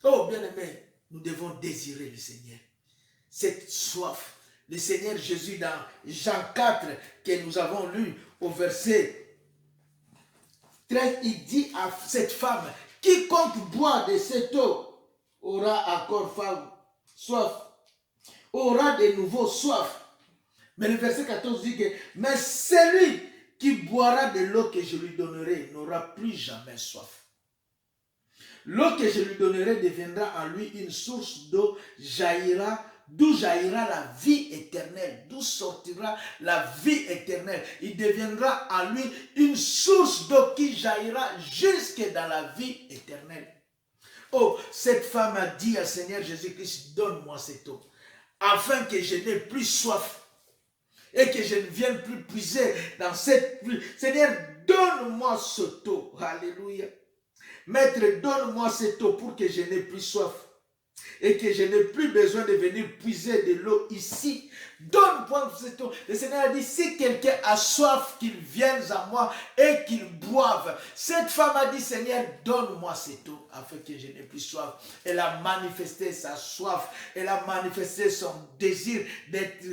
Oh bien-aimé, nous devons désirer le Seigneur. Cette soif. Le Seigneur Jésus dans Jean 4 que nous avons lu au verset 13, il dit à cette femme, quiconque boit de cette eau aura encore soif, aura de nouveau soif. Mais le verset 14 dit que, mais celui qui boira de l'eau que je lui donnerai n'aura plus jamais soif. L'eau que je lui donnerai deviendra en lui une source d'eau, d'où jaillira la vie éternelle, d'où sortira la vie éternelle. Il deviendra en lui une source d'eau qui jaillira jusque dans la vie éternelle. Oh, cette femme a dit au Seigneur Jésus-Christ, donne-moi cette eau, afin que je n'ai plus soif. Et que je ne vienne plus puiser dans cette pluie. Seigneur, donne-moi cette eau. Alléluia. Maître, donne-moi cette eau pour que je n'ai plus soif. Et que je n'ai plus besoin de venir puiser de l'eau ici. Donne-moi cette eau. Le Seigneur a dit, si quelqu'un a soif, qu'il vienne à moi et qu'il boive. Cette femme a dit, Seigneur, donne-moi cette eau afin que je n'ai plus soif. Elle a manifesté sa soif. Elle a manifesté son désir d'être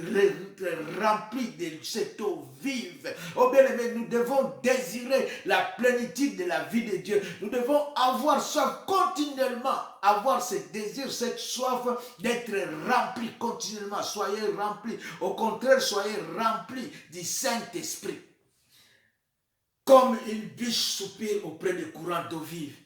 remplie de cette eau vive. Oh bien-aimé, nous devons désirer la plénitude de la vie de Dieu. Nous devons avoir soif continuellement. Avoir ce désir, cette soif d'être rempli continuellement. Soyez remplis. Au contraire, soyez remplis du Saint-Esprit. Comme une biche soupire auprès des courants d'eau vive.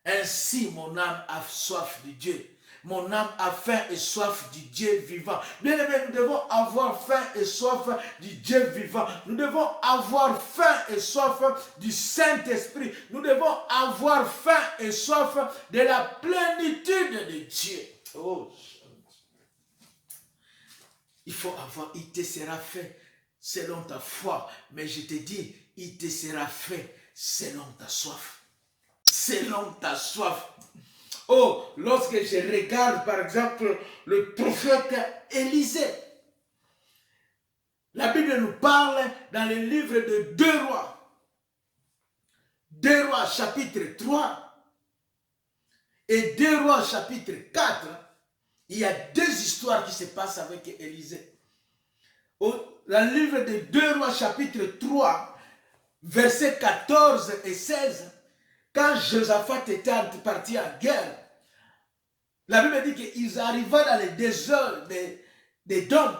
Ainsi, mon âme a soif de Dieu. Mon âme a faim et soif du Dieu vivant. Bien aimé, nous devons avoir faim et soif du Dieu vivant. Nous devons avoir faim et soif du Saint-Esprit. Nous devons avoir faim et soif de la plénitude de Dieu. Oh, il faut avoir, il te sera fait selon ta foi. Mais je te dis, il te sera fait selon ta soif. Selon ta soif. Oh, lorsque je regarde par exemple le prophète Élisée, la Bible nous parle dans le livre de 2 Rois. 2 Rois chapitre 3 et 2 Rois chapitre 4, il y a 2 histoires qui se passent avec Élisée. Dans le livre de 2 Rois chapitre 3, versets 14 et 16, quand Josaphat était parti en guerre, la Bible dit qu'ils arrivaient dans les déserts d'Édom.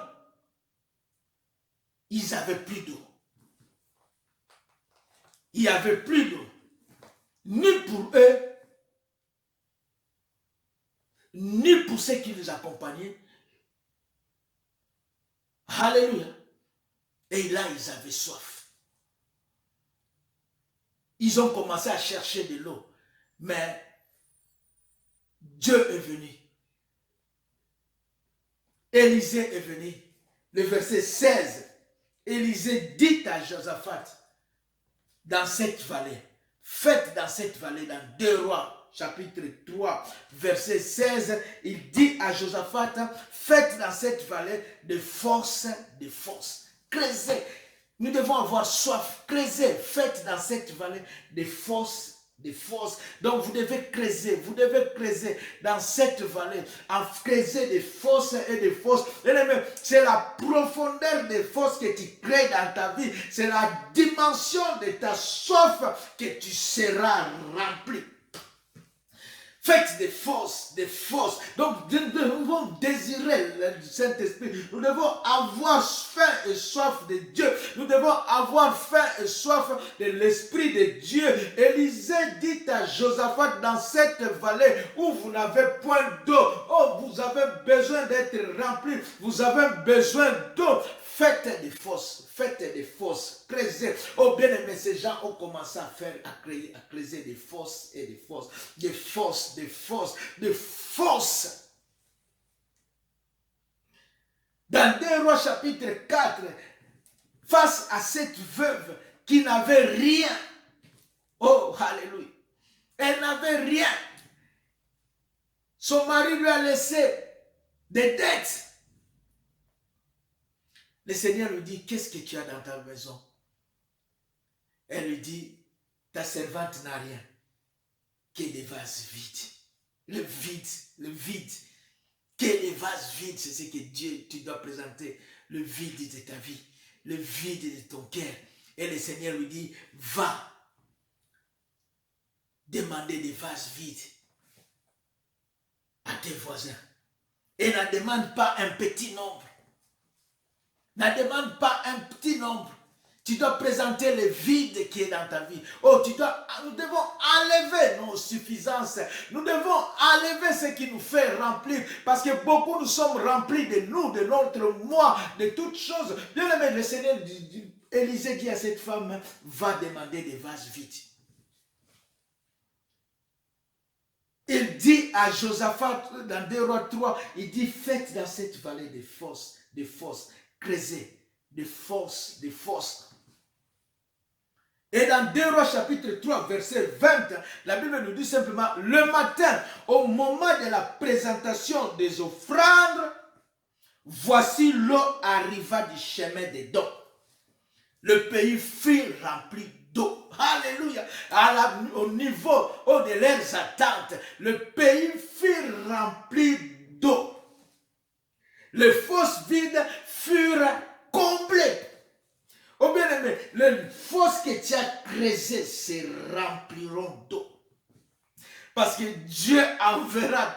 Ils n'avaient plus d'eau. Il n'y avait plus d'eau. Ni pour eux, ni pour ceux qui les accompagnaient. Alléluia. Et là, ils avaient soif. Ils ont commencé à chercher de l'eau. Mais Dieu est venu. Élisée est venu. Le verset 16. Élisée dit à Josaphat, dans cette vallée, faites dans cette vallée, dans 2 Rois, chapitre 3, verset 16, il dit à Josaphat, faites dans cette vallée de force, creusez. Nous devons avoir soif, creusez, faites dans cette vallée de force, des fosses. Donc vous devez creuser dans cette vallée, en creuser des fosses et des fosses. C'est la profondeur des fosses que tu crées dans ta vie, c'est la dimension de ta soif que tu seras rempli. Faites des fosses. Donc, nous devons désirer le Saint-Esprit. Nous devons avoir faim et soif de Dieu. Nous devons avoir faim et soif de l'Esprit de Dieu. Élisée dit à Josaphat, dans cette vallée où vous n'avez point d'eau, oh, vous avez besoin d'être rempli, vous avez besoin d'eau. Faites des fosses, creusez. Oh bien aimé, ces gens ont commencé à creuser des fosses et des fosses, des fosses. Dans 2 Rois chapitre 4, face à cette veuve qui n'avait rien, oh alléluia, elle n'avait rien. Son mari lui a laissé des dettes. Le Seigneur lui dit, qu'est-ce que tu as dans ta maison? Elle lui dit, ta servante n'a rien, que des vases vides. Le vide. Que les vases vides, c'est ce que Dieu, tu dois présenter. Le vide de ta vie, le vide de ton cœur. Et le Seigneur lui dit, va demander des vases vides à tes voisins. Et ne demande pas un petit nombre. Ne demande pas un petit nombre. Tu dois présenter le vide qui est dans ta vie. Oh, nous devons enlever nos suffisances. Nous devons enlever ce qui nous fait remplir. Parce que beaucoup nous sommes remplis de nous, de notre moi, de toutes choses. Bien aimé, le Seigneur, Élisée dit à cette femme, va demander des vases vides. Il dit à Josaphat, dans 2 Rois 3, il dit, faites dans cette vallée des fosses, creusez, des fosses. Et dans 2 Rois chapitre 3, verset 20, la Bible nous dit simplement, le matin, au moment de la présentation des offrandes, voici l'eau arriva du chemin des dons. Le pays fut rempli d'eau. Alléluia. Au niveau de leurs attentes, le pays fut rempli d'eau. Les fosses vides furent comblées. Oh bien aimé, les fosses que tu as creusées se rempliront d'eau. Parce que Dieu enverra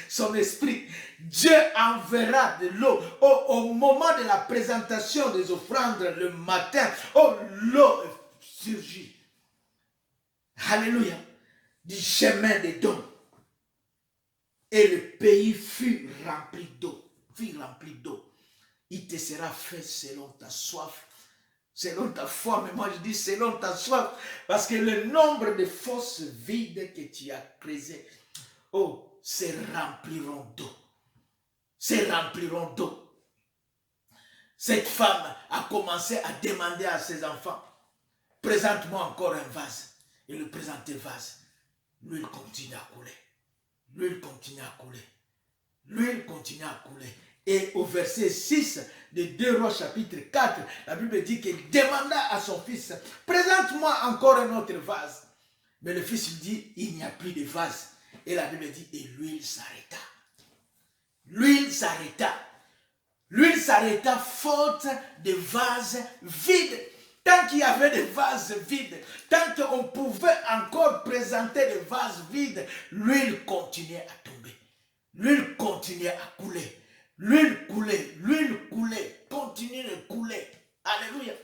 son esprit. Dieu enverra de l'eau. Au moment de la présentation des offrandes le matin, l'eau surgit. Alléluia. Du chemin des dons. Et le pays fut rempli d'eau. Il te sera fait selon ta soif. Selon ta foi, mais moi je dis selon ta soif, parce que le nombre de fosses vides que tu as creusées, se rempliront d'eau. Cette femme a commencé à demander à ses enfants, présente-moi encore un vase. Il lui présentait le vase. L'huile continue à couler. Et au verset 6 de 2 Rois chapitre 4, la Bible dit qu'il demanda à son fils, présente-moi encore un autre vase. Mais le fils lui dit, il n'y a plus de vase. Et la Bible dit, et l'huile s'arrêta. L'huile s'arrêta faute de vases vides. Tant qu'il y avait des vases vides, tant qu'on pouvait encore présenter des vases vides, l'huile continuait à tomber. L'huile continuait à couler. L'huile coulait, continue de couler. Alléluia.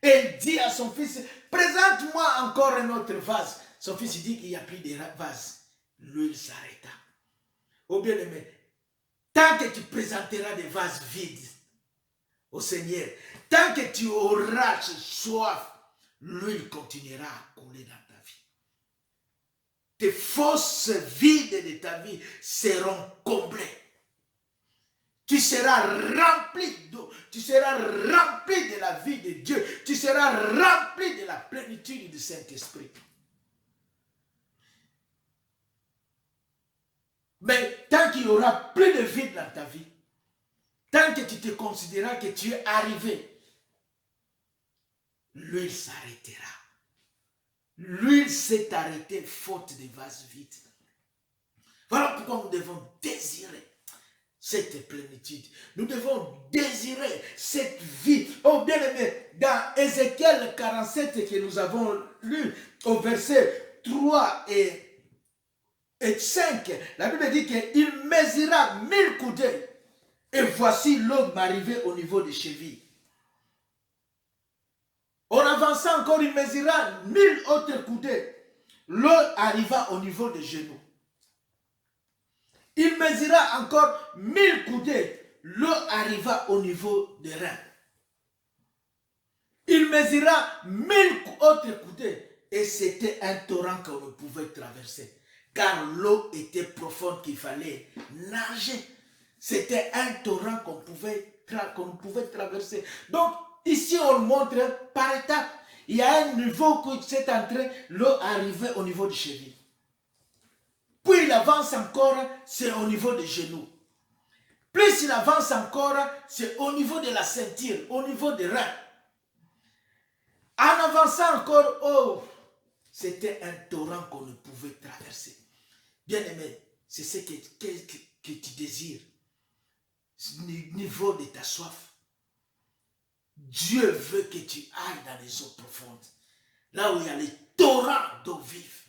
Et il dit à son fils, présente-moi encore un autre vase. Son fils dit qu'il n'y a plus de vase. L'huile s'arrêta. Oh bien-aimé, tant que tu présenteras des vases vides au Seigneur, tant que tu auras soif, l'huile continuera à couler dans ta vie. Tes fosses vides de ta vie seront comblées. Tu seras rempli d'eau. Tu seras rempli de la vie de Dieu. Tu seras rempli de la plénitude du Saint-Esprit. Mais tant qu'il y aura plus de vide dans ta vie, tant que tu te considéreras que tu es arrivé, l'huile s'arrêtera. l'huile s'est arrêtée faute de vase vide. Voilà pourquoi nous devons désirer cette plénitude. Nous devons désirer cette vie. Oh bien-aimé, dans Ézéchiel 47 que nous avons lu, au verset 3 et 5, la Bible dit qu'il mesura 1000 coudées. Et voici l'eau m'arrivait au niveau des chevilles. En avançant encore, il mesura 1000 autres coudées. L'eau arriva au niveau des genoux. Il mesura encore 1000 coudées. L'eau arriva au niveau des reins. Il mesura 1000 autres coudées. Et c'était un torrent qu'on ne pouvait traverser. Car l'eau était profonde qu'il fallait nager. C'était un torrent qu'on pouvait traverser. Donc, ici, on montre par étapes. Il y a un niveau où c'est entré, l'eau arrivait au niveau du cheville. Puis il avance encore, c'est au niveau des genoux. Plus il avance encore, c'est au niveau de la ceinture, au niveau des reins. En avançant encore, oh, c'était un torrent qu'on ne pouvait traverser. Bien-aimé, c'est ce que tu désires. Niveau de ta soif. Dieu veut que tu ailles dans les eaux profondes. Là où il y a les torrents d'eau vive.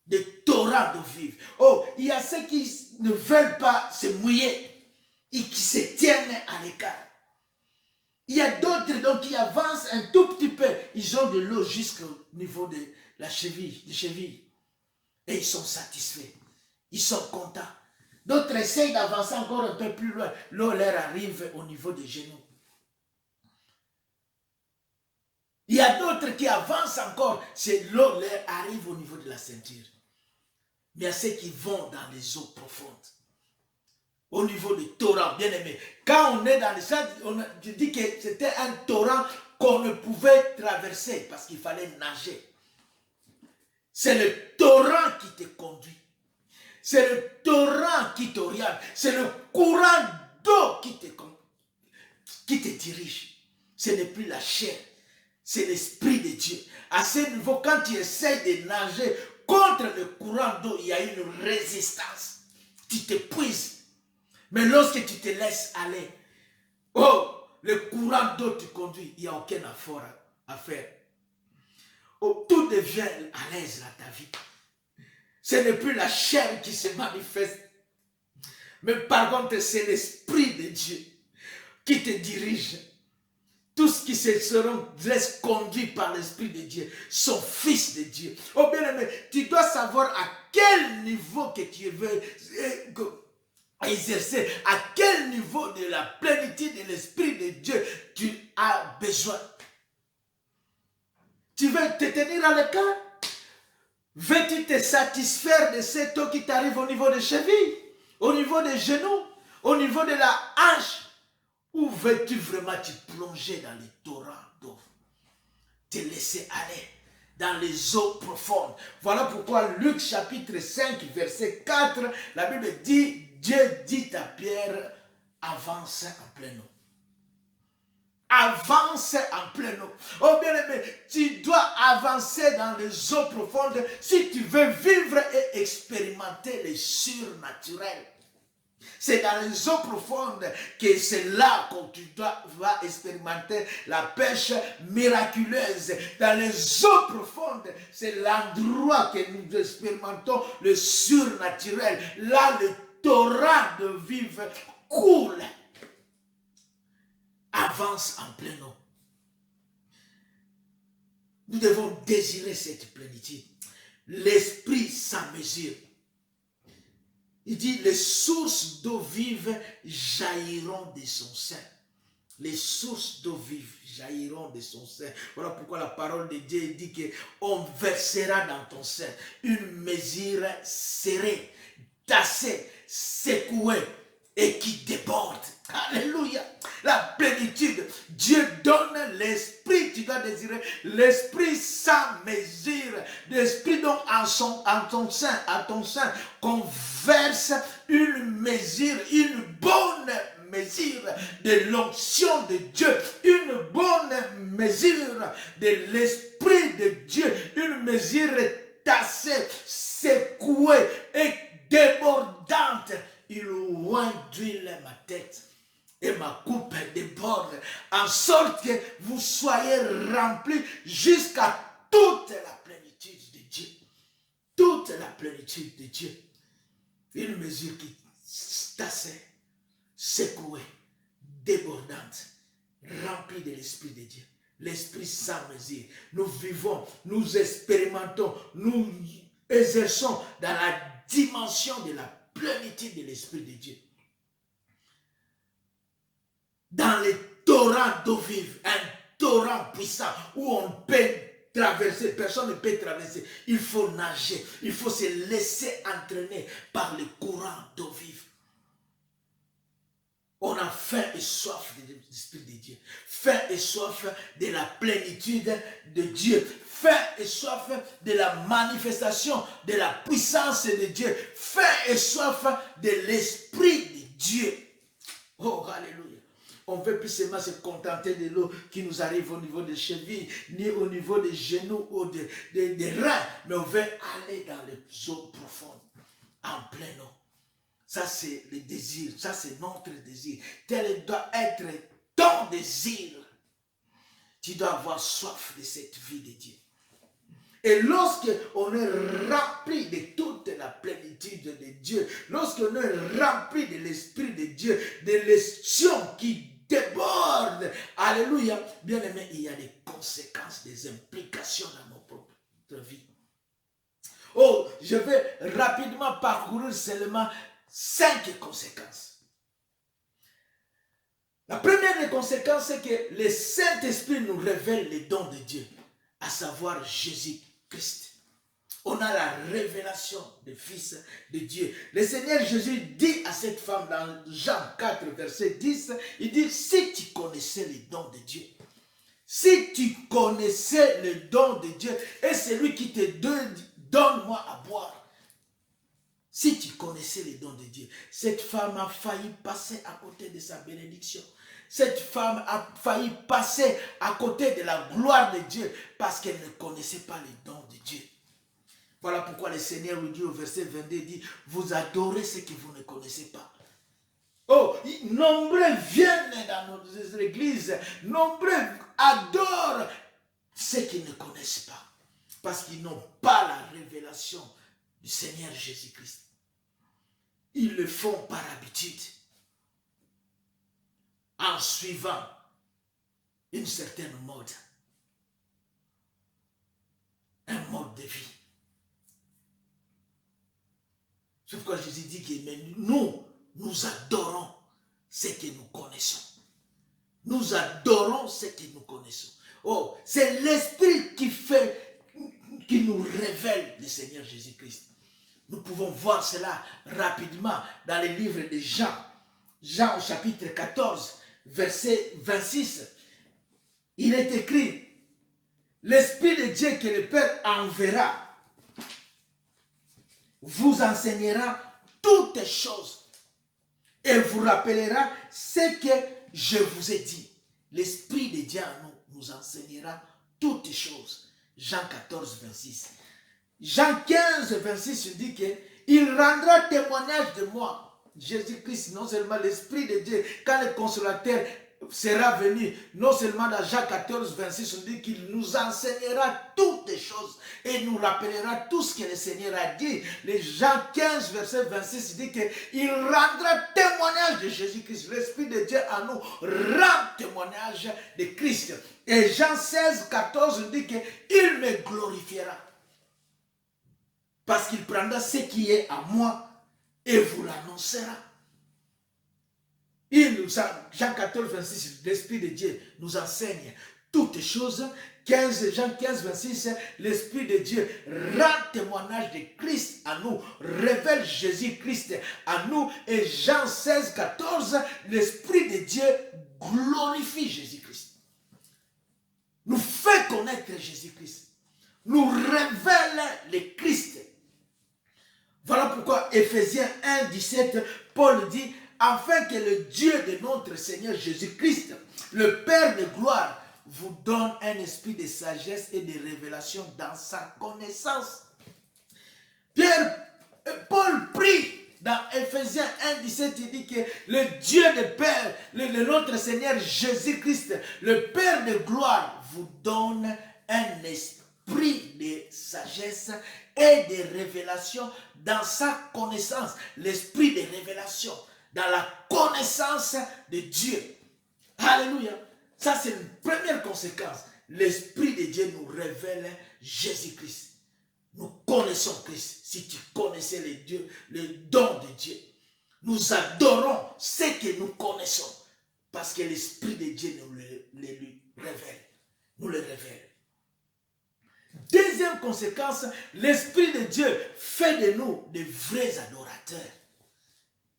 Des torrents d'eau vive. Oh, il y a ceux qui ne veulent pas se mouiller et qui se tiennent à l'écart. Il y a d'autres donc qui avancent un tout petit peu. Ils ont de l'eau jusqu'au niveau de la cheville, des chevilles. Et ils sont satisfaits. Ils sont contents. D'autres essayent d'avancer encore un peu plus loin. L'eau leur arrive au niveau des genoux. Il y a d'autres qui avancent encore. C'est l'eau leur arrive au niveau de la ceinture. Mais il y a ceux qui vont dans les eaux profondes. Au niveau du torrent, bien aimé. Quand on est dans les champs, je dis que c'était un torrent qu'on ne pouvait traverser parce qu'il fallait nager. C'est le torrent qui te conduit. C'est le torrent qui t'oriente. C'est le courant d'eau qui te dirige. Ce n'est plus la chair. C'est l'Esprit de Dieu. À ce niveau, quand tu essaies de nager contre le courant d'eau, il y a une résistance. Tu t'épuises. Mais lorsque tu te laisses aller, oh, le courant d'eau te conduit. Il n'y a aucun effort à faire. Oh, tout devient à l'aise dans ta vie. Ce n'est plus la chair qui se manifeste. Mais par contre, c'est l'Esprit de Dieu qui te dirige. Tous ceux qui se laissent conduire par l'Esprit de Dieu sont fils de Dieu. Oh bien aimé, tu dois savoir à quel niveau que tu veux exercer, à quel niveau de la plénitude de l'Esprit de Dieu tu as besoin. Tu veux te tenir à l'écart? Veux-tu te satisfaire de cette eau qui t'arrive au niveau des chevilles, au niveau des genoux, au niveau de la hanche? Ou veux-tu vraiment te plonger dans les torrents d'eau? Te laisser aller dans les eaux profondes. Voilà pourquoi Luc chapitre 5 verset 4, la Bible dit, Dieu dit à Pierre, avance en pleine eau. Avance en pleine eau. Oh bien aimé, tu dois avancer dans les eaux profondes si tu veux vivre et expérimenter les surnaturels. C'est dans les eaux profondes que c'est là que tu vas expérimenter la pêche miraculeuse. Dans les eaux profondes, c'est l'endroit que nous expérimentons le surnaturel. Là, le torrent de vivre coule. Avance en pleine eau. Nous devons désirer cette plénitude. L'esprit sans mesure. Il dit, les sources d'eau vive jailliront de son sein. Les sources d'eau vive jailliront de son sein. Voilà pourquoi la parole de Dieu dit qu'on versera dans ton sein une mesure serrée, tassée, secouée et qui déborde. Alléluia. La plénitude. Dieu donne l'esprit. Tu dois désirer l'esprit sans mesure. L'esprit donc en ton sein, à ton sein, qu'on verse une mesure, une bonne mesure de l'onction de Dieu, une bonne mesure de l'esprit de Dieu, une mesure tassée, secouée et débordante, il oint d'huile ma tête et ma coupe déborde, en sorte que vous soyez remplis jusqu'à toute la plénitude de Dieu. Toute la plénitude de Dieu. Une mesure qui tassée, secouée, débordante, remplie de l'Esprit de Dieu. L'Esprit sans mesure. Nous vivons, nous expérimentons, nous exerçons dans la dimension de la plénitude de l'Esprit de Dieu. Dans les torrents d'eau vive, un torrent puissant où on peut traverser, personne ne peut traverser. Il faut nager, il faut se laisser entraîner par les courants d'eau vive. On a faim et soif de l'Esprit de Dieu. Faim et soif de la plénitude de Dieu. Faim et soif de la manifestation de la puissance de Dieu. Faim et soif de l'Esprit de Dieu. Oh, alléluia. On ne veut plus seulement se contenter de l'eau qui nous arrive au niveau des chevilles, ni au niveau des genoux ou des reins, mais on veut aller dans les eaux profondes, en pleine eau. Ça, c'est le désir, ça, c'est notre désir. Tel doit être ton désir. Tu dois avoir soif de cette vie de Dieu. Et lorsque on est rempli de toute la plénitude de Dieu, lorsqu'on est rempli de l'Esprit de Dieu, de l'onction qui déborde, alléluia, bien aimé, il y a des conséquences, des implications dans nos propres vies. Oh, je vais rapidement parcourir seulement 5 conséquences. La première des conséquences, c'est que le Saint-Esprit nous révèle les dons de Dieu, à savoir Jésus-Christ. On a la révélation du Fils de Dieu. Le Seigneur Jésus dit à cette femme dans Jean 4, verset 10, il dit, si tu connaissais les dons de Dieu, si tu connaissais les dons de Dieu, et celui qui te donne-moi à boire, si tu connaissais les dons de Dieu, cette femme a failli passer à côté de sa bénédiction. Cette femme a failli passer à côté de la gloire de Dieu parce qu'elle ne connaissait pas les dons de Dieu. Voilà pourquoi le Seigneur nous dit au verset 22, dit, vous adorez ce que vous ne connaissez pas. Oh, nombreux viennent dans nos églises, nombreux adorent ce qu'ils ne connaissent pas parce qu'ils n'ont pas la révélation du Seigneur Jésus-Christ. Ils le font par habitude, en suivant une certaine mode, un mode de vie. C'est pourquoi Jésus dit que nous adorons ce que nous connaissons. Nous adorons ce que nous connaissons. Oh, c'est l'Esprit qui nous révèle le Seigneur Jésus-Christ. Nous pouvons voir cela rapidement dans le livre de Jean. Jean au chapitre 14, verset 26. Il est écrit, l'Esprit de Dieu que le Père enverra vous enseignera toutes choses et vous rappellera ce que je vous ai dit. L'Esprit de Dieu en nous enseignera toutes choses. Jean 14, 26. Jean 15, 26 dit qu'il rendra témoignage de moi. Jésus-Christ, non seulement l'Esprit de Dieu, quand le Consolateur sera venu, non seulement dans Jean 14, 26, on dit qu'il nous enseignera toutes les choses et nous rappellera tout ce que le Seigneur a dit. Les Jean 15, verset 26, dit qu'il rendra témoignage de Jésus-Christ. L'Esprit de Dieu en nous rend témoignage de Christ. Et Jean 16, 14 dit qu'il me glorifiera. Parce qu'il prendra ce qui est à moi et vous l'annoncera. Jean 14, 26, l'Esprit de Dieu nous enseigne toutes choses. Jean 15, 26, l'Esprit de Dieu rend témoignage de Christ à nous, révèle Jésus-Christ à nous. Et Jean 16, 14, l'Esprit de Dieu glorifie Jésus-Christ. Nous fait connaître Jésus-Christ. Nous révèle le Christ. Voilà pourquoi Éphésiens 1, 17, Paul dit, afin que le Dieu de notre Seigneur Jésus-Christ, le Père de gloire, vous donne un esprit de sagesse et de révélation dans sa connaissance. Paul prie dans Ephésiens 1,17, il dit que le Dieu de Père, notre Seigneur Jésus-Christ, le Père de gloire, vous donne un esprit de sagesse et de révélation dans sa connaissance. L'esprit de révélation dans la connaissance de Dieu. Alléluia. Ça, c'est une première conséquence. L'Esprit de Dieu nous révèle Jésus-Christ. Nous connaissons Christ. Si tu connaissais le don de Dieu, nous adorons ce que nous connaissons. Parce que l'Esprit de Dieu nous le révèle. Nous le révèle. Deuxième conséquence, l'Esprit de Dieu fait de nous de vrais adorateurs.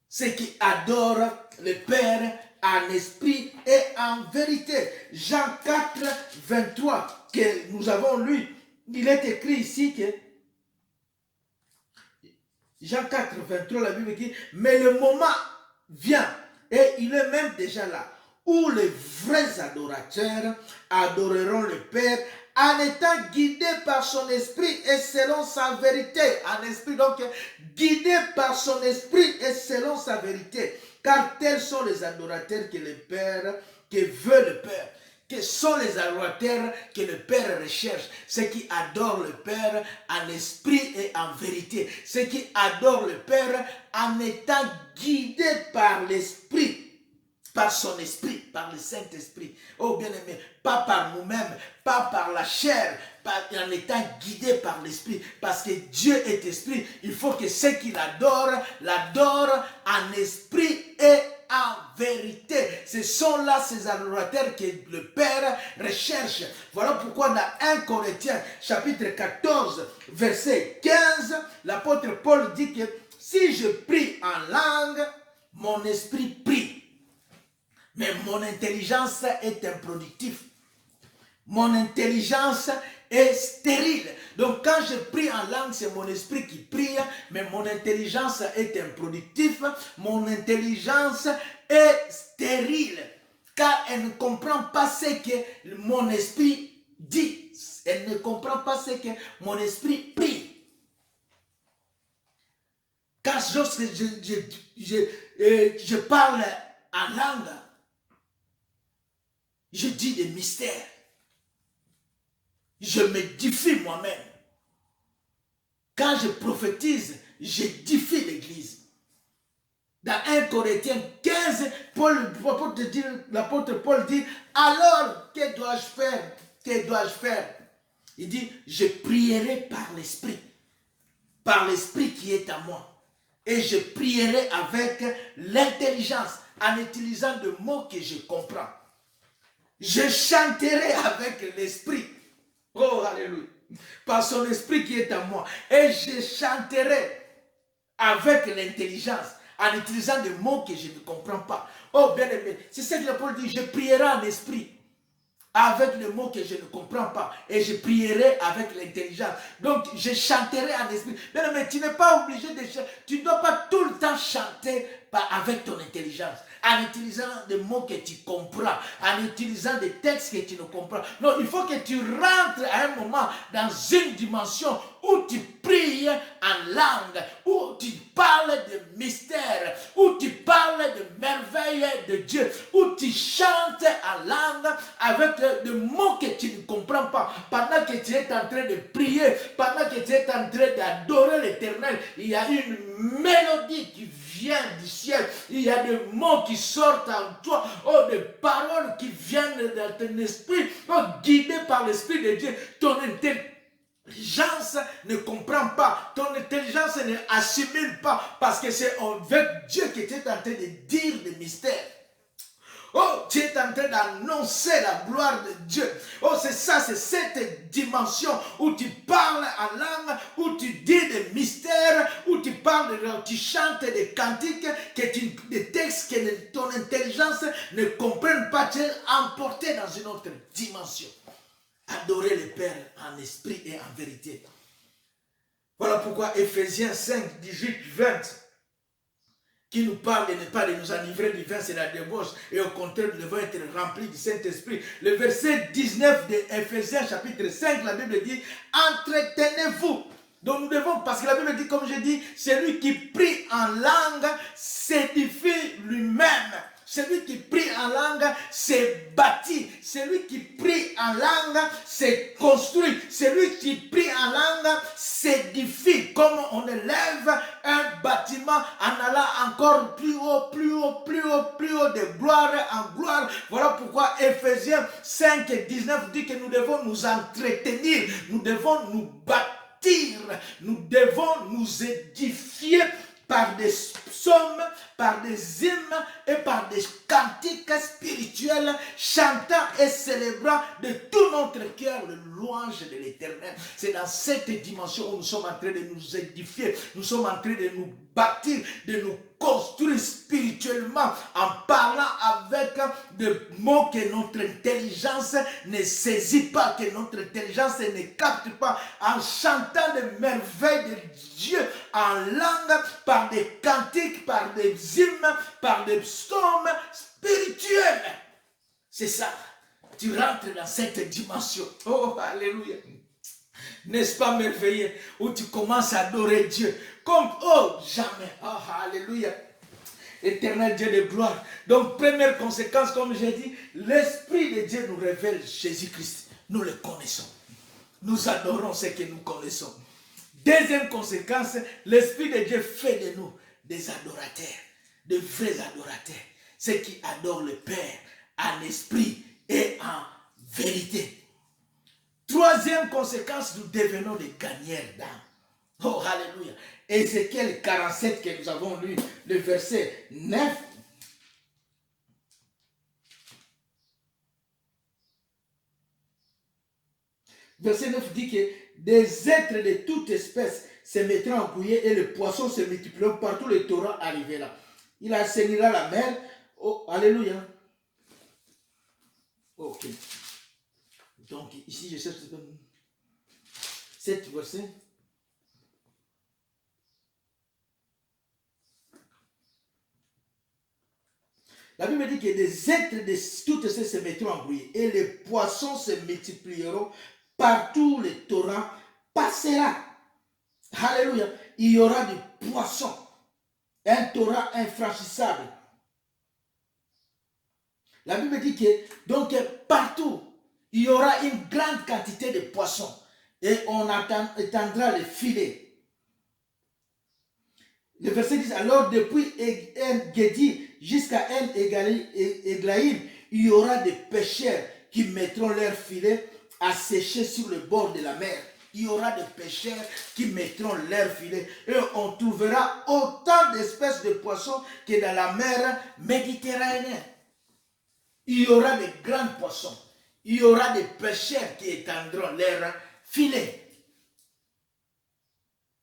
Ceux qui adorent le Père en esprit et en vérité. Jean 4, 23, que nous avons lu, il est écrit ici que Jean 4, 23, la Bible dit, mais le moment vient, et il est même déjà là, où les vrais adorateurs adoreront le Père en étant guidés par son esprit et selon sa vérité. En esprit, donc, guidés par son esprit et selon sa vérité. Car tels sont les adorateurs que le Père, que veut le Père. Que sont les adorateurs que le Père recherche. Ceux qui adorent le Père en esprit et en vérité. Ceux qui adorent le Père en étant guidés par l'esprit. Par son esprit, par le Saint-Esprit. Oh bien-aimé, pas par nous-mêmes, pas par la chair, en étant guidé par l'esprit. Parce que Dieu est esprit. Il faut que ceux qui l'adorent en esprit et en vérité. Ce sont là ces adorateurs que le Père recherche. Voilà pourquoi dans 1 Corinthiens chapitre 14 verset 15, l'apôtre Paul dit que si je prie en langue, mon esprit prie. Mais mon intelligence est improductive. Mon intelligence est stérile. Donc quand je prie en langue, c'est mon esprit qui prie, mais mon intelligence est improductive. Mon intelligence est stérile. Car elle ne comprend pas ce que mon esprit dit. Elle ne comprend pas ce que mon esprit prie. Car lorsque je parle en langue, je dis des mystères. Je m'édifie moi-même. Quand je prophétise, j'édifie l'Église. Dans 1 Corinthiens 15, l'apôtre Paul dit, alors que dois-je faire? Que dois-je faire? Il dit, je prierai par l'Esprit qui est à moi. Et je prierai avec l'intelligence, en utilisant des mots que je comprends. Je chanterai avec l'Esprit. Oh, alléluia. Par son esprit qui est en moi. Et je chanterai avec l'intelligence, en utilisant des mots que je ne comprends pas. Oh, bien aimé, c'est ce que l'apôtre dit, je prierai en esprit, avec les mots que je ne comprends pas. Et je prierai avec l'intelligence. Donc, je chanterai en esprit. Bien aimé, tu n'es pas obligé de chanter. Tu ne dois pas tout le temps chanter avec ton intelligence. En utilisant des mots que tu comprends, en utilisant des textes que tu ne comprends. Non, il faut que tu rentres à un moment dans une dimension où tu pries en langue, où tu parles de mystère, où tu parles de merveilles de Dieu, où tu chantes en langue avec des mots que tu ne comprends pas. Pendant que tu es en train de prier, pendant que tu es en train d'adorer l'Éternel, il y a une mélodie qui vient du ciel. Il y a des mots qui sortent en toi. Oh, des paroles qui viennent dans ton esprit. Oh, guidé par l'Esprit de Dieu. Ton intelligence ne comprend pas. Ton intelligence ne assimile pas. Parce que c'est avec Dieu que tu es en train de dire des mystères. Oh, tu es en train d'annoncer la gloire de Dieu. Oh, c'est ça, c'est cette dimension où tu parles en langue, où tu dis des mystères, où tu parles, tu chantes des cantiques, des textes que ton intelligence ne comprenne pas. Tu es emporté dans une autre dimension. Adorer le Père en esprit et en vérité. Voilà pourquoi Ephésiens 5, 18, 20 qui nous parle de ne pas de nous enivrer du vin, c'est la débauche, et au contraire, nous devons être remplis du Saint-Esprit. Le verset 19 de Ephésiens chapitre 5, la Bible dit, entretenez-vous. Donc nous devons, parce que la Bible dit, comme je dis, celui qui prie en langue s'édifie lui-même. Celui qui prie en langue s'est bâti. Celui qui prie en langue s'est construit. Celui qui prie en langue s'édifie. Comme on élève un bâtiment en allant encore plus haut, plus haut, plus haut, plus haut, de gloire en gloire. Voilà pourquoi Ephésiens 5 et 19 dit que nous devons nous entretenir. Nous devons nous bâtir. Nous devons nous édifier par des psaumes, par des hymnes et par des cantiques spirituels, chantant et célébrant de tout notre cœur le louange de l'Éternel. C'est dans cette dimension où nous sommes en train de nous édifier, nous sommes en train de nous bâtir, de nous construire spirituellement en parlant avec des mots que notre intelligence ne saisit pas, que notre intelligence ne capte pas, en chantant des merveilles de Dieu en langue, par des cantiques, par des hymnes, par des psaumes spirituels. C'est ça. Tu rentres dans cette dimension. Oh, alléluia. N'est-ce pas merveilleux? Où tu commences à adorer Dieu. Comme, oh, jamais. Oh, alléluia. Éternel Dieu de gloire. Donc, première conséquence, comme j'ai dit, l'Esprit de Dieu nous révèle Jésus-Christ. Nous le connaissons. Nous adorons ce que nous connaissons. Deuxième conséquence, l'Esprit de Dieu fait de nous des adorateurs, de vrais adorateurs. Ceux qui adorent le Père en esprit et en vérité. Troisième conséquence, nous devenons des gagnants d'âme. Oh, alléluia. Ézéchiel 47 que nous avons lu, le verset 9. Verset 9 dit que des êtres de toute espèce se mettront en bouillie et les poissons se multiplieront partout, le torrent arrivera. Il assainira la mer. Oh, alléluia. Ok. Donc, ici, je cherche 7 versets. La Bible dit que des êtres de toutes espèces se mettront en bouillie et les poissons se multiplieront partout, le torrent passera. Alléluia. Il y aura des poissons. Un torrent infranchissable. La Bible dit que donc partout, il y aura une grande quantité de poissons. Et on étendra les filets. Le verset dit, alors depuis En-Gedi jusqu'à En-Eglaïm, il y aura des pêcheurs qui mettront leurs filets à sécher sur le bord de la mer. Il y aura des pêcheurs qui mettront leurs filets. Et on trouvera autant d'espèces de poissons que dans la mer Méditerranée. Il y aura des grands poissons. Il y aura des pêcheurs qui étendront leurs filets.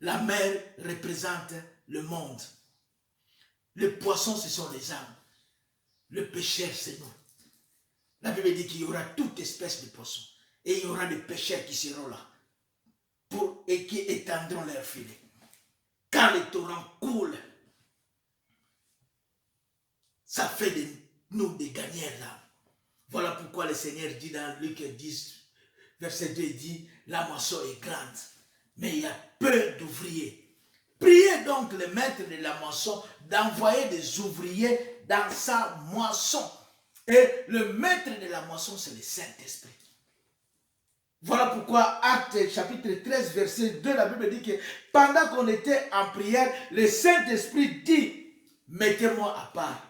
La mer représente le monde. Les poissons, ce sont les âmes. Le pêcheur, c'est nous. La Bible dit qu'il y aura toute espèce de poissons. Et il y aura des pêcheurs qui seront là. Et qui étendront leurs filets. Quand les torrents coulent, ça fait de nous des gagnants là. Voilà pourquoi le Seigneur dit dans Luc 10, verset 2, il dit, la moisson est grande, mais il y a peu d'ouvriers. Priez donc le maître de la moisson d'envoyer des ouvriers dans sa moisson. Et le maître de la moisson, c'est le Saint-Esprit. Voilà pourquoi Actes chapitre 13, verset 2, la Bible dit que pendant qu'on était en prière, le Saint-Esprit dit, mettez-moi à part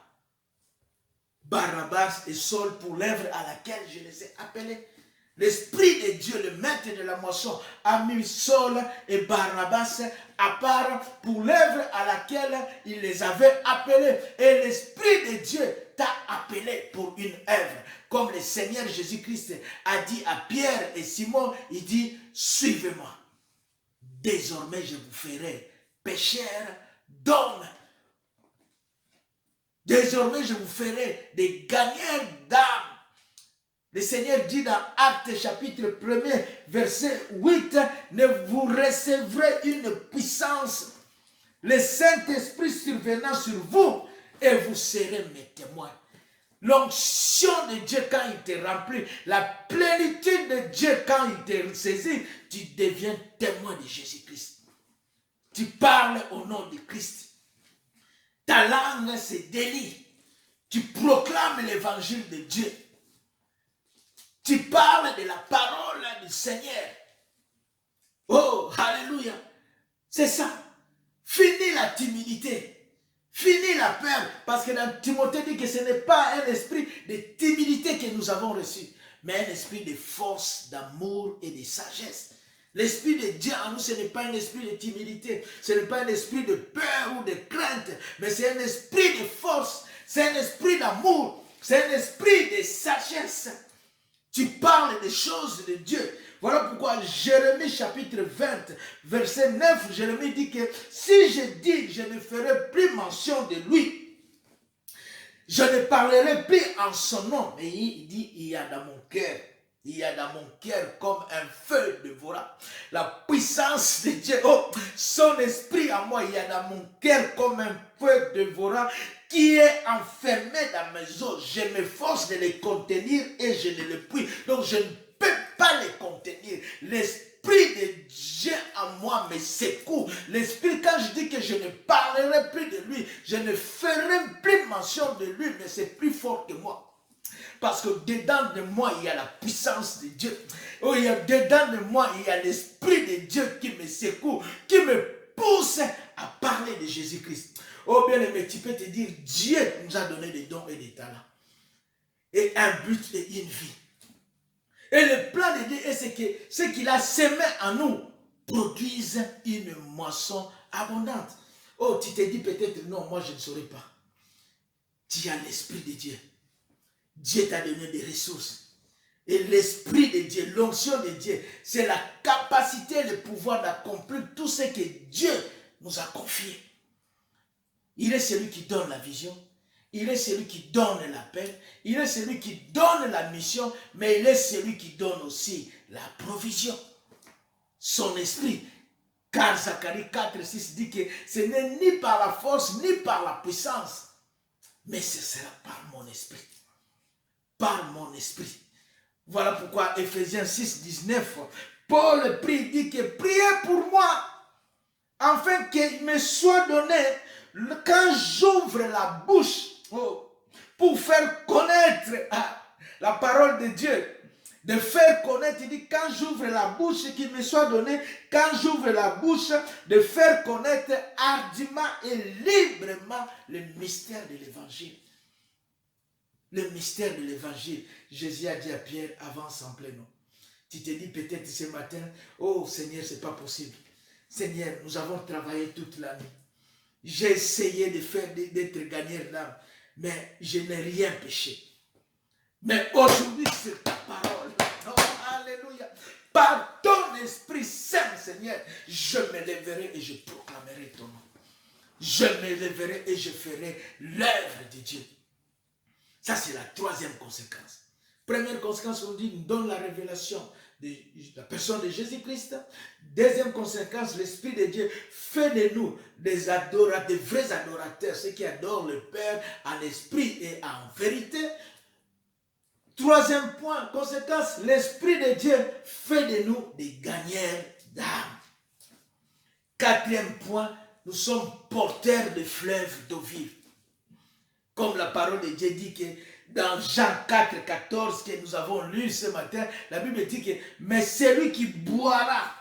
Barnabas et Saul pour l'œuvre à laquelle je les ai appelés. L'Esprit de Dieu, le maître de la moisson, a mis Saul et Barnabas à part pour l'œuvre à laquelle il les avait appelés. Et l'Esprit de Dieu t'a appelé pour une œuvre. Comme le Seigneur Jésus-Christ a dit à Pierre et Simon, il dit, suivez-moi. Désormais, je vous ferai pécheurs d'hommes. Désormais, je vous ferai des gagnants d'âme. Le Seigneur dit dans Actes chapitre 1er, verset 8, ne vous recevrez une puissance le Saint-Esprit survenant sur vous et vous serez mes témoins. L'onction de Dieu quand il te remplit, la plénitude de Dieu quand il te saisit, tu deviens témoin de Jésus-Christ. Tu parles au nom de Christ. Ta langue se délie. Tu proclames l'évangile de Dieu. Tu parles de la parole du Seigneur. Oh, alléluia. C'est ça. Fini la timidité. Fini la peur. Parce que dans Timothée dit que ce n'est pas un esprit de timidité que nous avons reçu, mais un esprit de force, d'amour et de sagesse. L'esprit de Dieu en nous, ce n'est pas un esprit de timidité. Ce n'est pas un esprit de peur ou de crainte, mais c'est un esprit de force. C'est un esprit d'amour. C'est un esprit de sagesse. Tu parles des choses de Dieu. Voilà pourquoi Jérémie chapitre 20, verset 9, Jérémie dit que si je dis, je ne ferai plus mention de lui, je ne parlerai plus en son nom. Mais il dit, il y a dans mon cœur. Il y a dans mon cœur comme un feu dévorant. La puissance de Dieu, oh, son esprit en moi, il y a dans mon cœur comme un feu dévorant qui est enfermé dans mes os. Je m'efforce de les contenir et je ne le puis. Donc je ne peux pas les contenir. L'esprit de Dieu en moi me secoue. L'esprit, quand je dis que je ne parlerai plus de lui, je ne ferai plus mention de lui, mais c'est plus fort que moi. Parce que dedans de moi, il y a la puissance de Dieu. Oh, il y a dedans de moi, il y a l'esprit de Dieu qui me secoue, qui me pousse à parler de Jésus-Christ. Oh, bien aimé, tu peux te dire, Dieu nous a donné des dons et des talents. Et un but et une vie. Et le plan de Dieu est ce qu'il a semé en nous produise une moisson abondante. Oh, tu te dis peut-être, non, moi je ne saurais pas. Tu as l'esprit de Dieu. Dieu t'a donné des ressources. Et l'esprit de Dieu, l'onction de Dieu, c'est la capacité, le pouvoir d'accomplir tout ce que Dieu nous a confié. Il est celui qui donne la vision. Il est celui qui donne la paix. Il est celui qui donne la mission. Mais il est celui qui donne aussi la provision. Son esprit. Car Zacharie 4, 6 dit que ce n'est ni par la force, ni par la puissance. Mais ce sera par mon esprit. Par mon esprit. Voilà pourquoi Ephésiens 6, 19, Paul prie, dit que priez pour moi, afin qu'il me soit donné, quand j'ouvre la bouche, pour faire connaître la parole de Dieu, de faire connaître, il dit, quand j'ouvre la bouche, qu'il me soit donné, quand j'ouvre la bouche, de faire connaître hardiment et librement le mystère de l'évangile. Le mystère de l'évangile. Jésus a dit à Pierre, avance en plein nom. Tu te dis peut-être ce matin, oh Seigneur, ce n'est pas possible. Seigneur, nous avons travaillé toute la nuit. J'ai essayé d'être gagneur d'âme, mais je n'ai rien péché. Mais aujourd'hui, c'est ta parole. Oh, alléluia. Par ton Esprit Saint, Seigneur, je me lèverai et je proclamerai ton nom. Je me lèverai et je ferai l'œuvre de Dieu. Ça, c'est la troisième conséquence. Première conséquence, on dit, nous donne la révélation de la personne de Jésus-Christ. Deuxième conséquence, l'Esprit de Dieu fait de nous des vrais adorateurs, ceux qui adorent le Père en esprit et en vérité. Troisième point, conséquence, l'Esprit de Dieu fait de nous des gagneurs d'âme. Quatrième point, nous sommes porteurs de fleuves d'eau vive. Comme la parole de Dieu dit que dans Jean 4, 14, que nous avons lu ce matin, la Bible dit que mais celui qui boira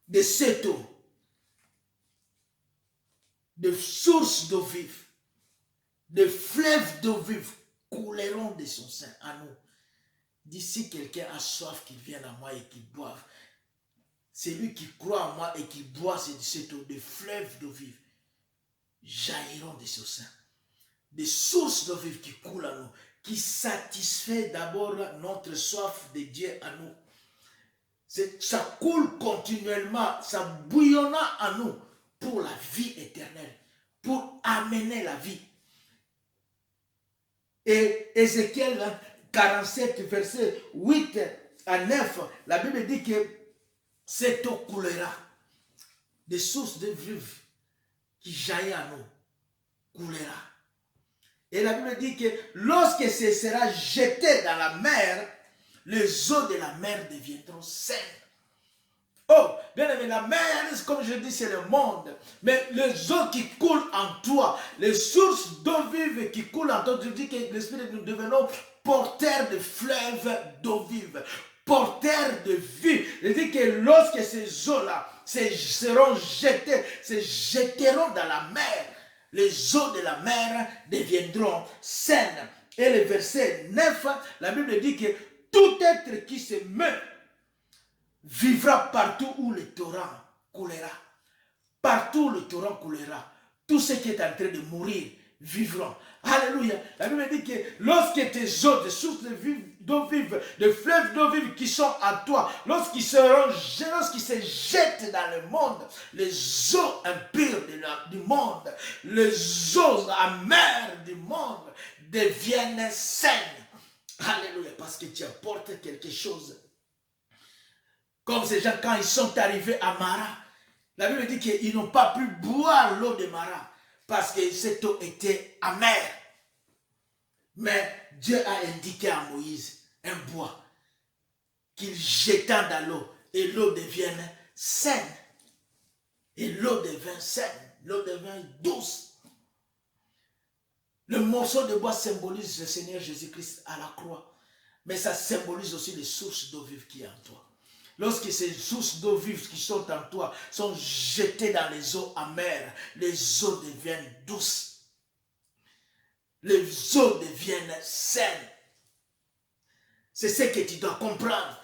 de cette eau, de sources d'eau vive, de fleuves d'eau vive couleront de son sein à nous. D'ici quelqu'un a soif, qu'il vienne à moi et qu'il boive. Celui qui croit en moi et qui boit de cette eau, de fleuves d'eau vive, jailliront de son sein. Des sources d'eau vive qui coulent à nous, qui satisfait d'abord notre soif de Dieu à nous. Ça coule continuellement, ça bouillonna en nous pour la vie éternelle, pour amener la vie. Et Ézéchiel 47, verset 8 à 9, la Bible dit que cette eau coulera des sources de vie qui jaillit en nous coulera. Et la Bible dit que lorsque ce sera jeté dans la mer, les eaux de la mer deviendront saines. Oh, bien aimé, la mer, comme je dis, c'est le monde. Mais les eaux qui coulent en toi, les sources d'eau vive qui coulent en toi, je dis que l'Esprit, nous devenons porteurs de fleuves d'eau vive, porteurs de vie. Je dis que lorsque ces eaux-là seront jetées, se jetteront dans la mer, les eaux de la mer deviendront saines. Et le verset 9, la Bible dit que tout être qui se meurt vivra partout où le torrent coulera. Partout où le torrent coulera. Tout ce qui est en train de mourir vivront. Alléluia. La Bible dit que lorsque tes eaux, des sources d'eau vive, de fleuves d'eau vive qui sont en toi, lorsqu'ils se jettent dans le monde, les eaux impures du monde, les eaux amères du monde deviennent saines. Alléluia. Parce que tu apportes quelque chose. Comme ces gens, quand ils sont arrivés à Mara, la Bible dit qu'ils n'ont pas pu boire l'eau de Mara parce que cette eau était amère. Mais Dieu a indiqué à Moïse un bois qu'il jeta dans l'eau et l'eau devienne saine. Et l'eau devient saine, l'eau devient douce. Le morceau de bois symbolise le Seigneur Jésus-Christ à la croix, mais ça symbolise aussi les sources d'eau vive qui est en toi. Lorsque ces sources d'eau vive qui sont en toi sont jetées dans les eaux amères, les eaux deviennent douces. Les eaux deviennent saines. C'est ce que tu dois comprendre.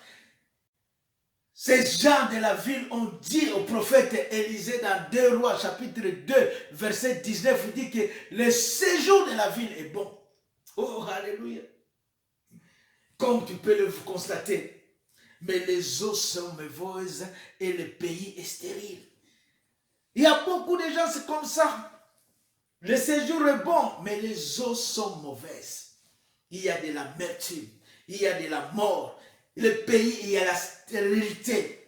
Ces gens de la ville ont dit au prophète Élisée dans 2 Rois chapitre 2 verset 19, il dit que le séjour de la ville est bon. Oh, alléluia. Comme tu peux le constater. Mais les eaux sont mauvaises et le pays est stérile. Il y a beaucoup de gens, c'est comme ça. Le séjour est bon, mais les eaux sont mauvaises. Il y a de l'amertume, il y a de la mort. Le pays, il y a la stérilité.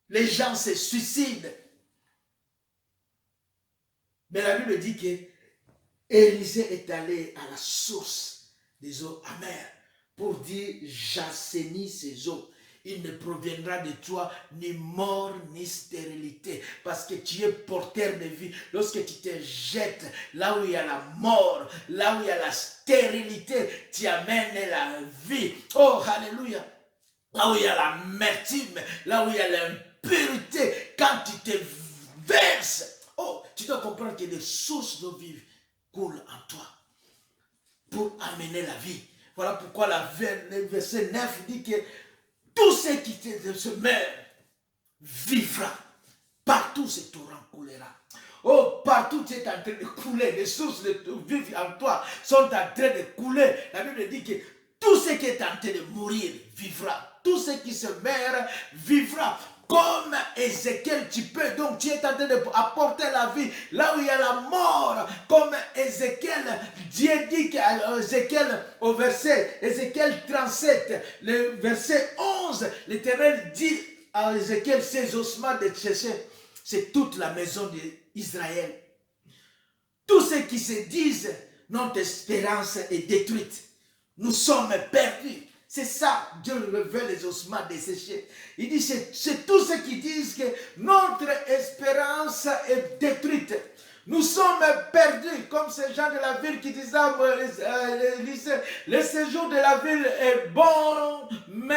Les gens se suicident. Mais la Bible dit que Élisée est allé à la source des eaux amères pour dire, j'assainis ces eaux. Il ne proviendra de toi ni mort ni stérilité. Parce que tu es porteur de vie. Lorsque tu te jettes là où il y a la mort, là où il y a la stérilité, tu amènes la vie. Oh, alléluia. Là où il y a l'amertume, là où il y a l'impureté, quand tu te verses, oh, tu dois comprendre que des sources d'eau vive coulent en toi pour amener la vie. Voilà pourquoi le verset 9 dit que tout ce qui se meurt vivra. Partout ce torrent coulera. Oh, partout tu es en train de couler. Les sources de vie en toi sont en train de couler. La Bible dit que tout ce qui est en train de mourir vivra. Tout ce qui se meurt vivra. Comme Ézéchiel, tu peux, donc tu es en train d'apporter la vie là où il y a la mort. Comme Ézéchiel, Dieu dit qu'à Ézéchiel, au verset Ézéchiel 37, le verset 11, l'Éternel dit à Ézéchiel, ces ossements de Tchéché, c'est toute la maison d'Israël. Tous ceux qui se disent, notre espérance est détruite. Nous sommes perdus. C'est ça, Dieu révèle les ossements desséchés. Il dit, c'est tous ceux qui disent que notre espérance est détruite. Nous sommes perdus, comme ces gens de la ville qui disaient, le séjour de la ville est bon, mais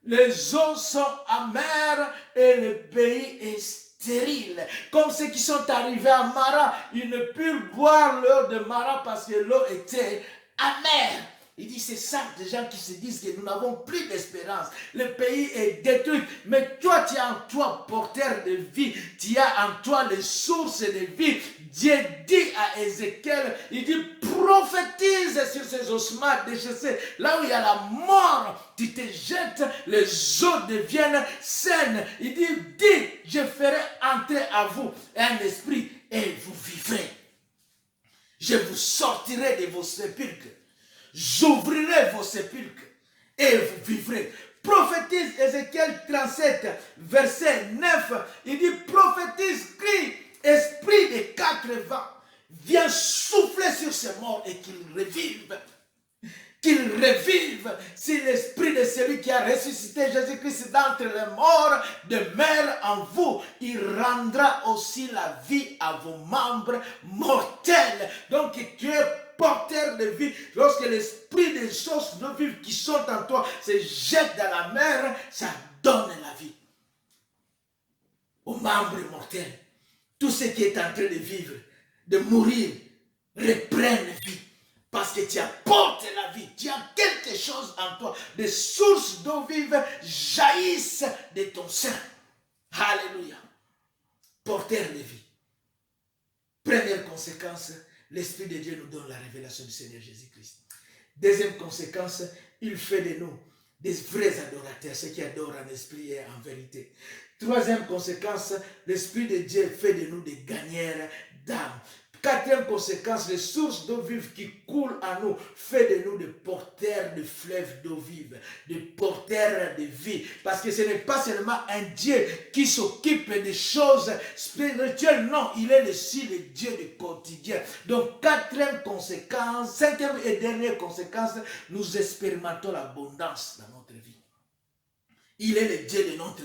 les eaux sont amères et le pays est stérile. Comme ceux qui sont arrivés à Mara, ils ne purent boire l'eau de Mara parce que l'eau était amère. Il dit, c'est ça, des gens qui se disent que nous n'avons plus d'espérance. Le pays est détruit. Mais toi, tu as en toi porteur de vie. Tu as en toi les sources de vie. Dieu dit à Ézéchiel, il dit, prophétise sur ces ossements déchaissés. Là où il y a la mort, tu te jettes, les eaux deviennent saines. Il dit, je ferai entrer à vous un esprit et vous vivrez. Je vous sortirai de vos sépulcres. J'ouvrirai vos sépulcres et vous vivrez. Prophétise Ézéchiel 37, verset 9. Il dit, prophétise, crie, esprit des 4 vents, viens souffler sur ces morts et qu'ils revivent. Qu'il revive si l'esprit de celui qui a ressuscité Jésus-Christ d'entre les morts demeure en vous. Il rendra aussi la vie à vos membres mortels. Donc tu es porteur de vie. Lorsque l'esprit des choses non vives qui sont en toi se jette dans la mer, ça donne la vie aux membres mortels. Tout ce qui est en train de vivre, de mourir, reprenne vie. Parce que tu apportes la vie, tu as quelque chose en toi. Des sources d'eau vive jaillissent de ton sein. Alléluia. Porteur de vie. Première conséquence, l'Esprit de Dieu nous donne la révélation du Seigneur Jésus-Christ. Deuxième conséquence, il fait de nous des vrais adorateurs, ceux qui adorent en esprit et en vérité. Troisième conséquence, l'Esprit de Dieu fait de nous des gagneurs d'âme. Quatrième conséquence, les sources d'eau vive qui coulent en nous fait de nous des porteurs de fleuves d'eau vive, des porteurs de vie. Parce que ce n'est pas seulement un Dieu qui s'occupe des choses spirituelles, non, il est aussi le Dieu du quotidien. Donc, quatrième conséquence, cinquième et dernière conséquence, nous expérimentons l'abondance dans notre vie. Il est le Dieu de notre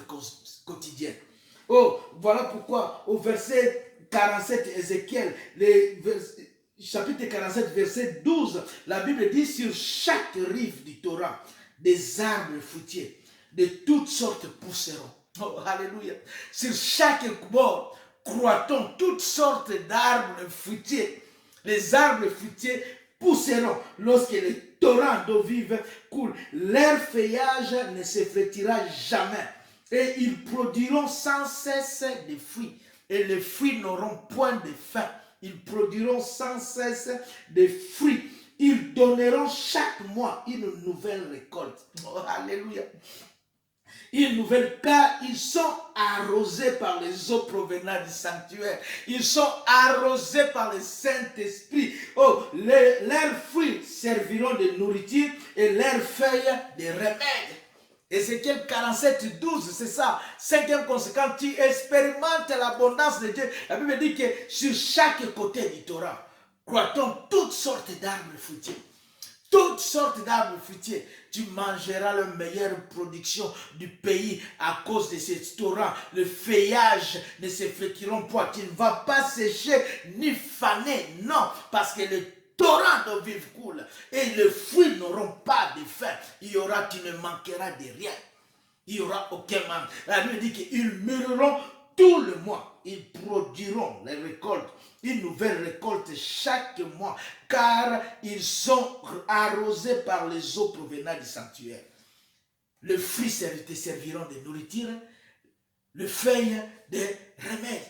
quotidien. Oh, voilà pourquoi au verset 47 Ézéchiel, chapitre 47, verset 12, la Bible dit, sur chaque rive du Torah, des arbres fruitiers de toutes sortes pousseront. Oh, alléluia. Sur chaque bord, croît-on toutes sortes d'arbres fruitiers. Les arbres fruitiers pousseront lorsque les torrents d'eau vive coulent. Leur feuillage ne se flétrira jamais et ils produiront sans cesse des fruits. Et les fruits n'auront point de fin. Ils produiront sans cesse des fruits. Ils donneront chaque mois une nouvelle récolte. Oh, alléluia. Une nouvelle, car ils sont arrosés par les eaux provenant du sanctuaire. Ils sont arrosés par le Saint-Esprit. Oh, leurs fruits serviront de nourriture et leurs feuilles de remède. Ézéchiel 47, 12, c'est ça. Cinquième conséquence, tu expérimentes l'abondance de Dieu. La Bible dit que sur chaque côté du Torah, croît-on toutes sortes d'arbres fruitiers. Toutes sortes d'arbres fruitiers. Tu mangeras la meilleure production du pays à cause de ce Torah. Le feuillage ne se flétriront point. Tu ne vas pas sécher ni faner. Non, parce que le torrent d'eau vive coule et les fruits n'auront pas de faim. Il y aura, tu ne manqueras de rien. Il n'y aura aucun manque. La Bible dit qu'ils mûriront tout le mois. Ils produiront les récoltes, une nouvelle récolte chaque mois, car ils sont arrosés par les eaux provenant du sanctuaire. Les fruits te serviront de nourriture, les feuilles de remède.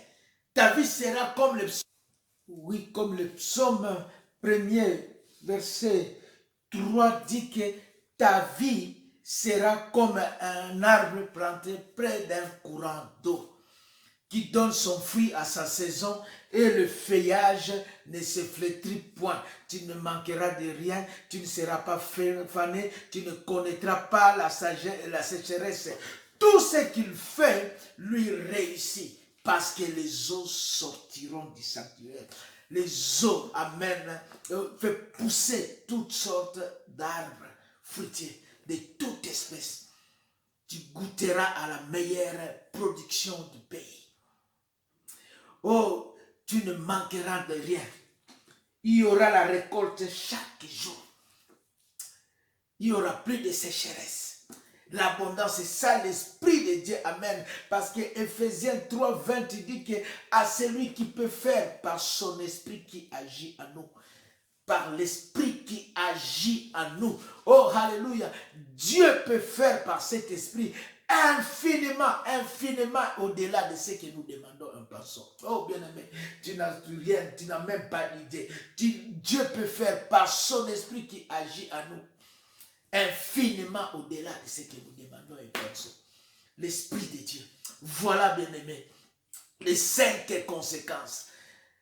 Ta vie sera comme le psaume. Oui, comme le psaume 1er, verset 3 dit que ta vie sera comme un arbre planté près d'un courant d'eau qui donne son fruit à sa saison et le feuillage ne se flétrit point. Tu ne manqueras de rien, tu ne seras pas fané, tu ne connaîtras pas la sécheresse. Tout ce qu'il fait lui réussit parce que les eaux sortiront du sanctuaire. Les eaux, amen, fait pousser toutes sortes d'arbres fruitiers de toute espèce. Tu goûteras à la meilleure production du pays. Oh, tu ne manqueras de rien. Il y aura la récolte chaque jour. Il n'y aura plus de sécheresse. L'abondance, c'est ça l'Esprit de Dieu. Amen. Parce que Ephésiens 3, 20 dit que à celui qui peut faire par son esprit qui agit en nous. Par l'esprit qui agit en nous. Oh, alléluia. Dieu peut faire par cet esprit infiniment, infiniment au-delà de ce que nous demandons un pensons. Oh, bien-aimé, tu n'as rien, tu n'as même pas d'idée. Dieu peut faire par son esprit qui agit en nous infiniment au-delà de ce que nous demandons et pensons. L'Esprit de Dieu. Voilà, bien-aimé, les 5 conséquences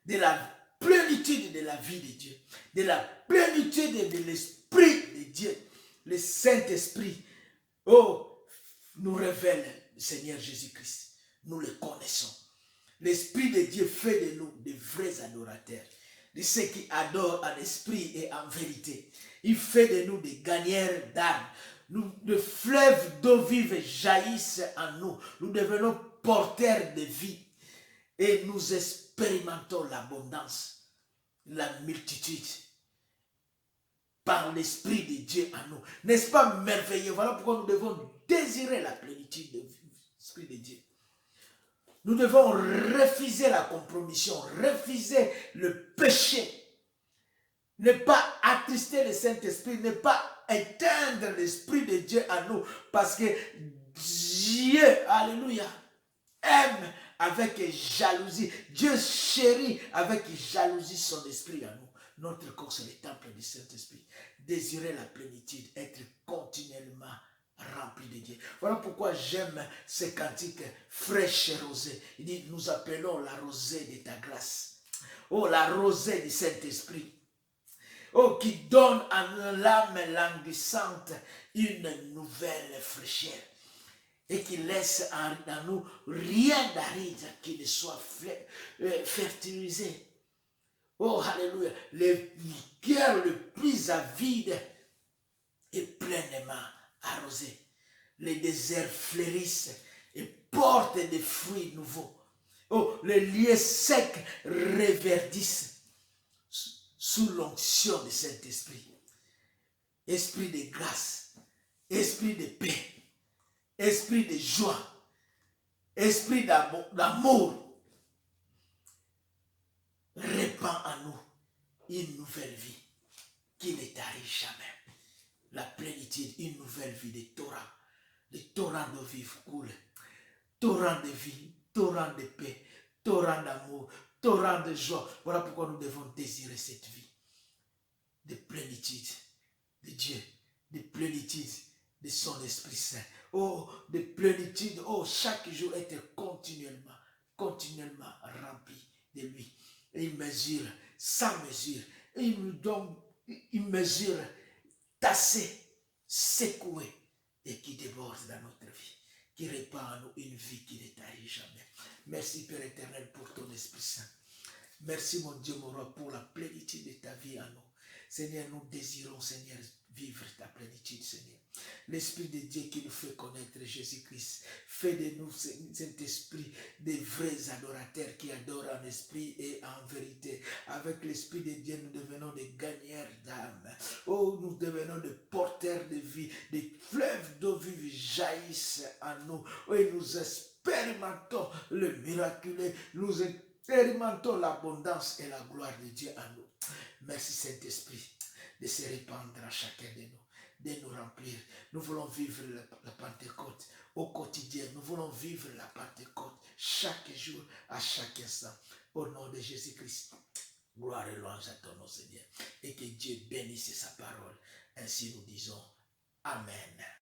de la plénitude de la vie de Dieu, de la plénitude de l'Esprit de Dieu, le Saint-Esprit. Oh, nous révèle le Seigneur Jésus-Christ. Nous le connaissons. L'Esprit de Dieu fait de nous de vrais adorateurs, de ceux qui adorent en esprit et en vérité. Il fait de nous des gagneurs d'âme. De fleuves d'eau vive jaillissent en nous. Nous devenons porteurs de vie et nous expérimentons l'abondance, la multitude par l'Esprit de Dieu en nous. N'est-ce pas merveilleux? Voilà pourquoi nous devons désirer la plénitude de l'Esprit de Dieu. Nous devons refuser la compromission, refuser le péché, ne pas attrister le Saint-Esprit, ne pas éteindre l'Esprit de Dieu en nous, parce que Dieu, alléluia, aime avec jalousie. Dieu chérit avec jalousie son esprit en nous. Notre corps, c'est le temple du Saint-Esprit. Désirer la plénitude, être continuellement rempli de Dieu. Voilà pourquoi j'aime ce cantique fraîche et rosée. Il dit, nous appelons la rosée de ta grâce. Oh, la rosée du Saint-Esprit. Oh, qui donne à l'âme languissante une nouvelle fraîcheur. Et qui laisse en nous rien d'aride qui ne soit fertilisé. Oh, alléluia. Le cœur le plus avide est pleinement arrosé. Les déserts fleurissent et portent des fruits nouveaux. Oh, les lieux secs reverdissent sous l'onction du Saint-Esprit. Esprit de grâce, esprit de paix, esprit de joie, esprit d'amour, répand en nous une nouvelle vie qui ne tarit jamais. La plénitude, une nouvelle vie de Torah. Le torrent de vie coule. Torrent de vie, torrent de paix, torrent d'amour, torrent de joie. Voilà pourquoi nous devons désirer cette vie de plénitude de Dieu, de plénitude de son Esprit Saint. Oh, de plénitude, oh, chaque jour être continuellement rempli de lui. Et il mesure, sans mesure, et il nous donne une mesure tassée, secouée, et qui déborde dans notre vie, qui répand en nous une vie qui ne tarit jamais. Merci Père éternel pour ton Esprit Saint. Merci mon Dieu, mon roi, pour la plénitude de ta vie en nous. Seigneur, nous désirons, Seigneur, vivre ta plénitude, Seigneur. L'Esprit de Dieu qui nous fait connaître Jésus-Christ, fait de nous, cet esprit, des vrais adorateurs qui adorent en esprit et en vérité. Avec l'Esprit de Dieu, nous devenons des gagneurs d'âme. Oh, nous devenons des porteurs de vie. Des fleuves d'eau vive jaillissent en nous. Oh, et nous expérimentons le miraculeux. Nous expérimentons l'abondance et la gloire de Dieu en nous. Merci Saint-Esprit de se répandre à chacun de nous, de nous remplir. Nous voulons vivre la Pentecôte au quotidien. Nous voulons vivre la Pentecôte chaque jour, à chaque instant. Au nom de Jésus-Christ, gloire et louange à ton nom, Seigneur. Et que Dieu bénisse sa parole. Ainsi nous disons Amen.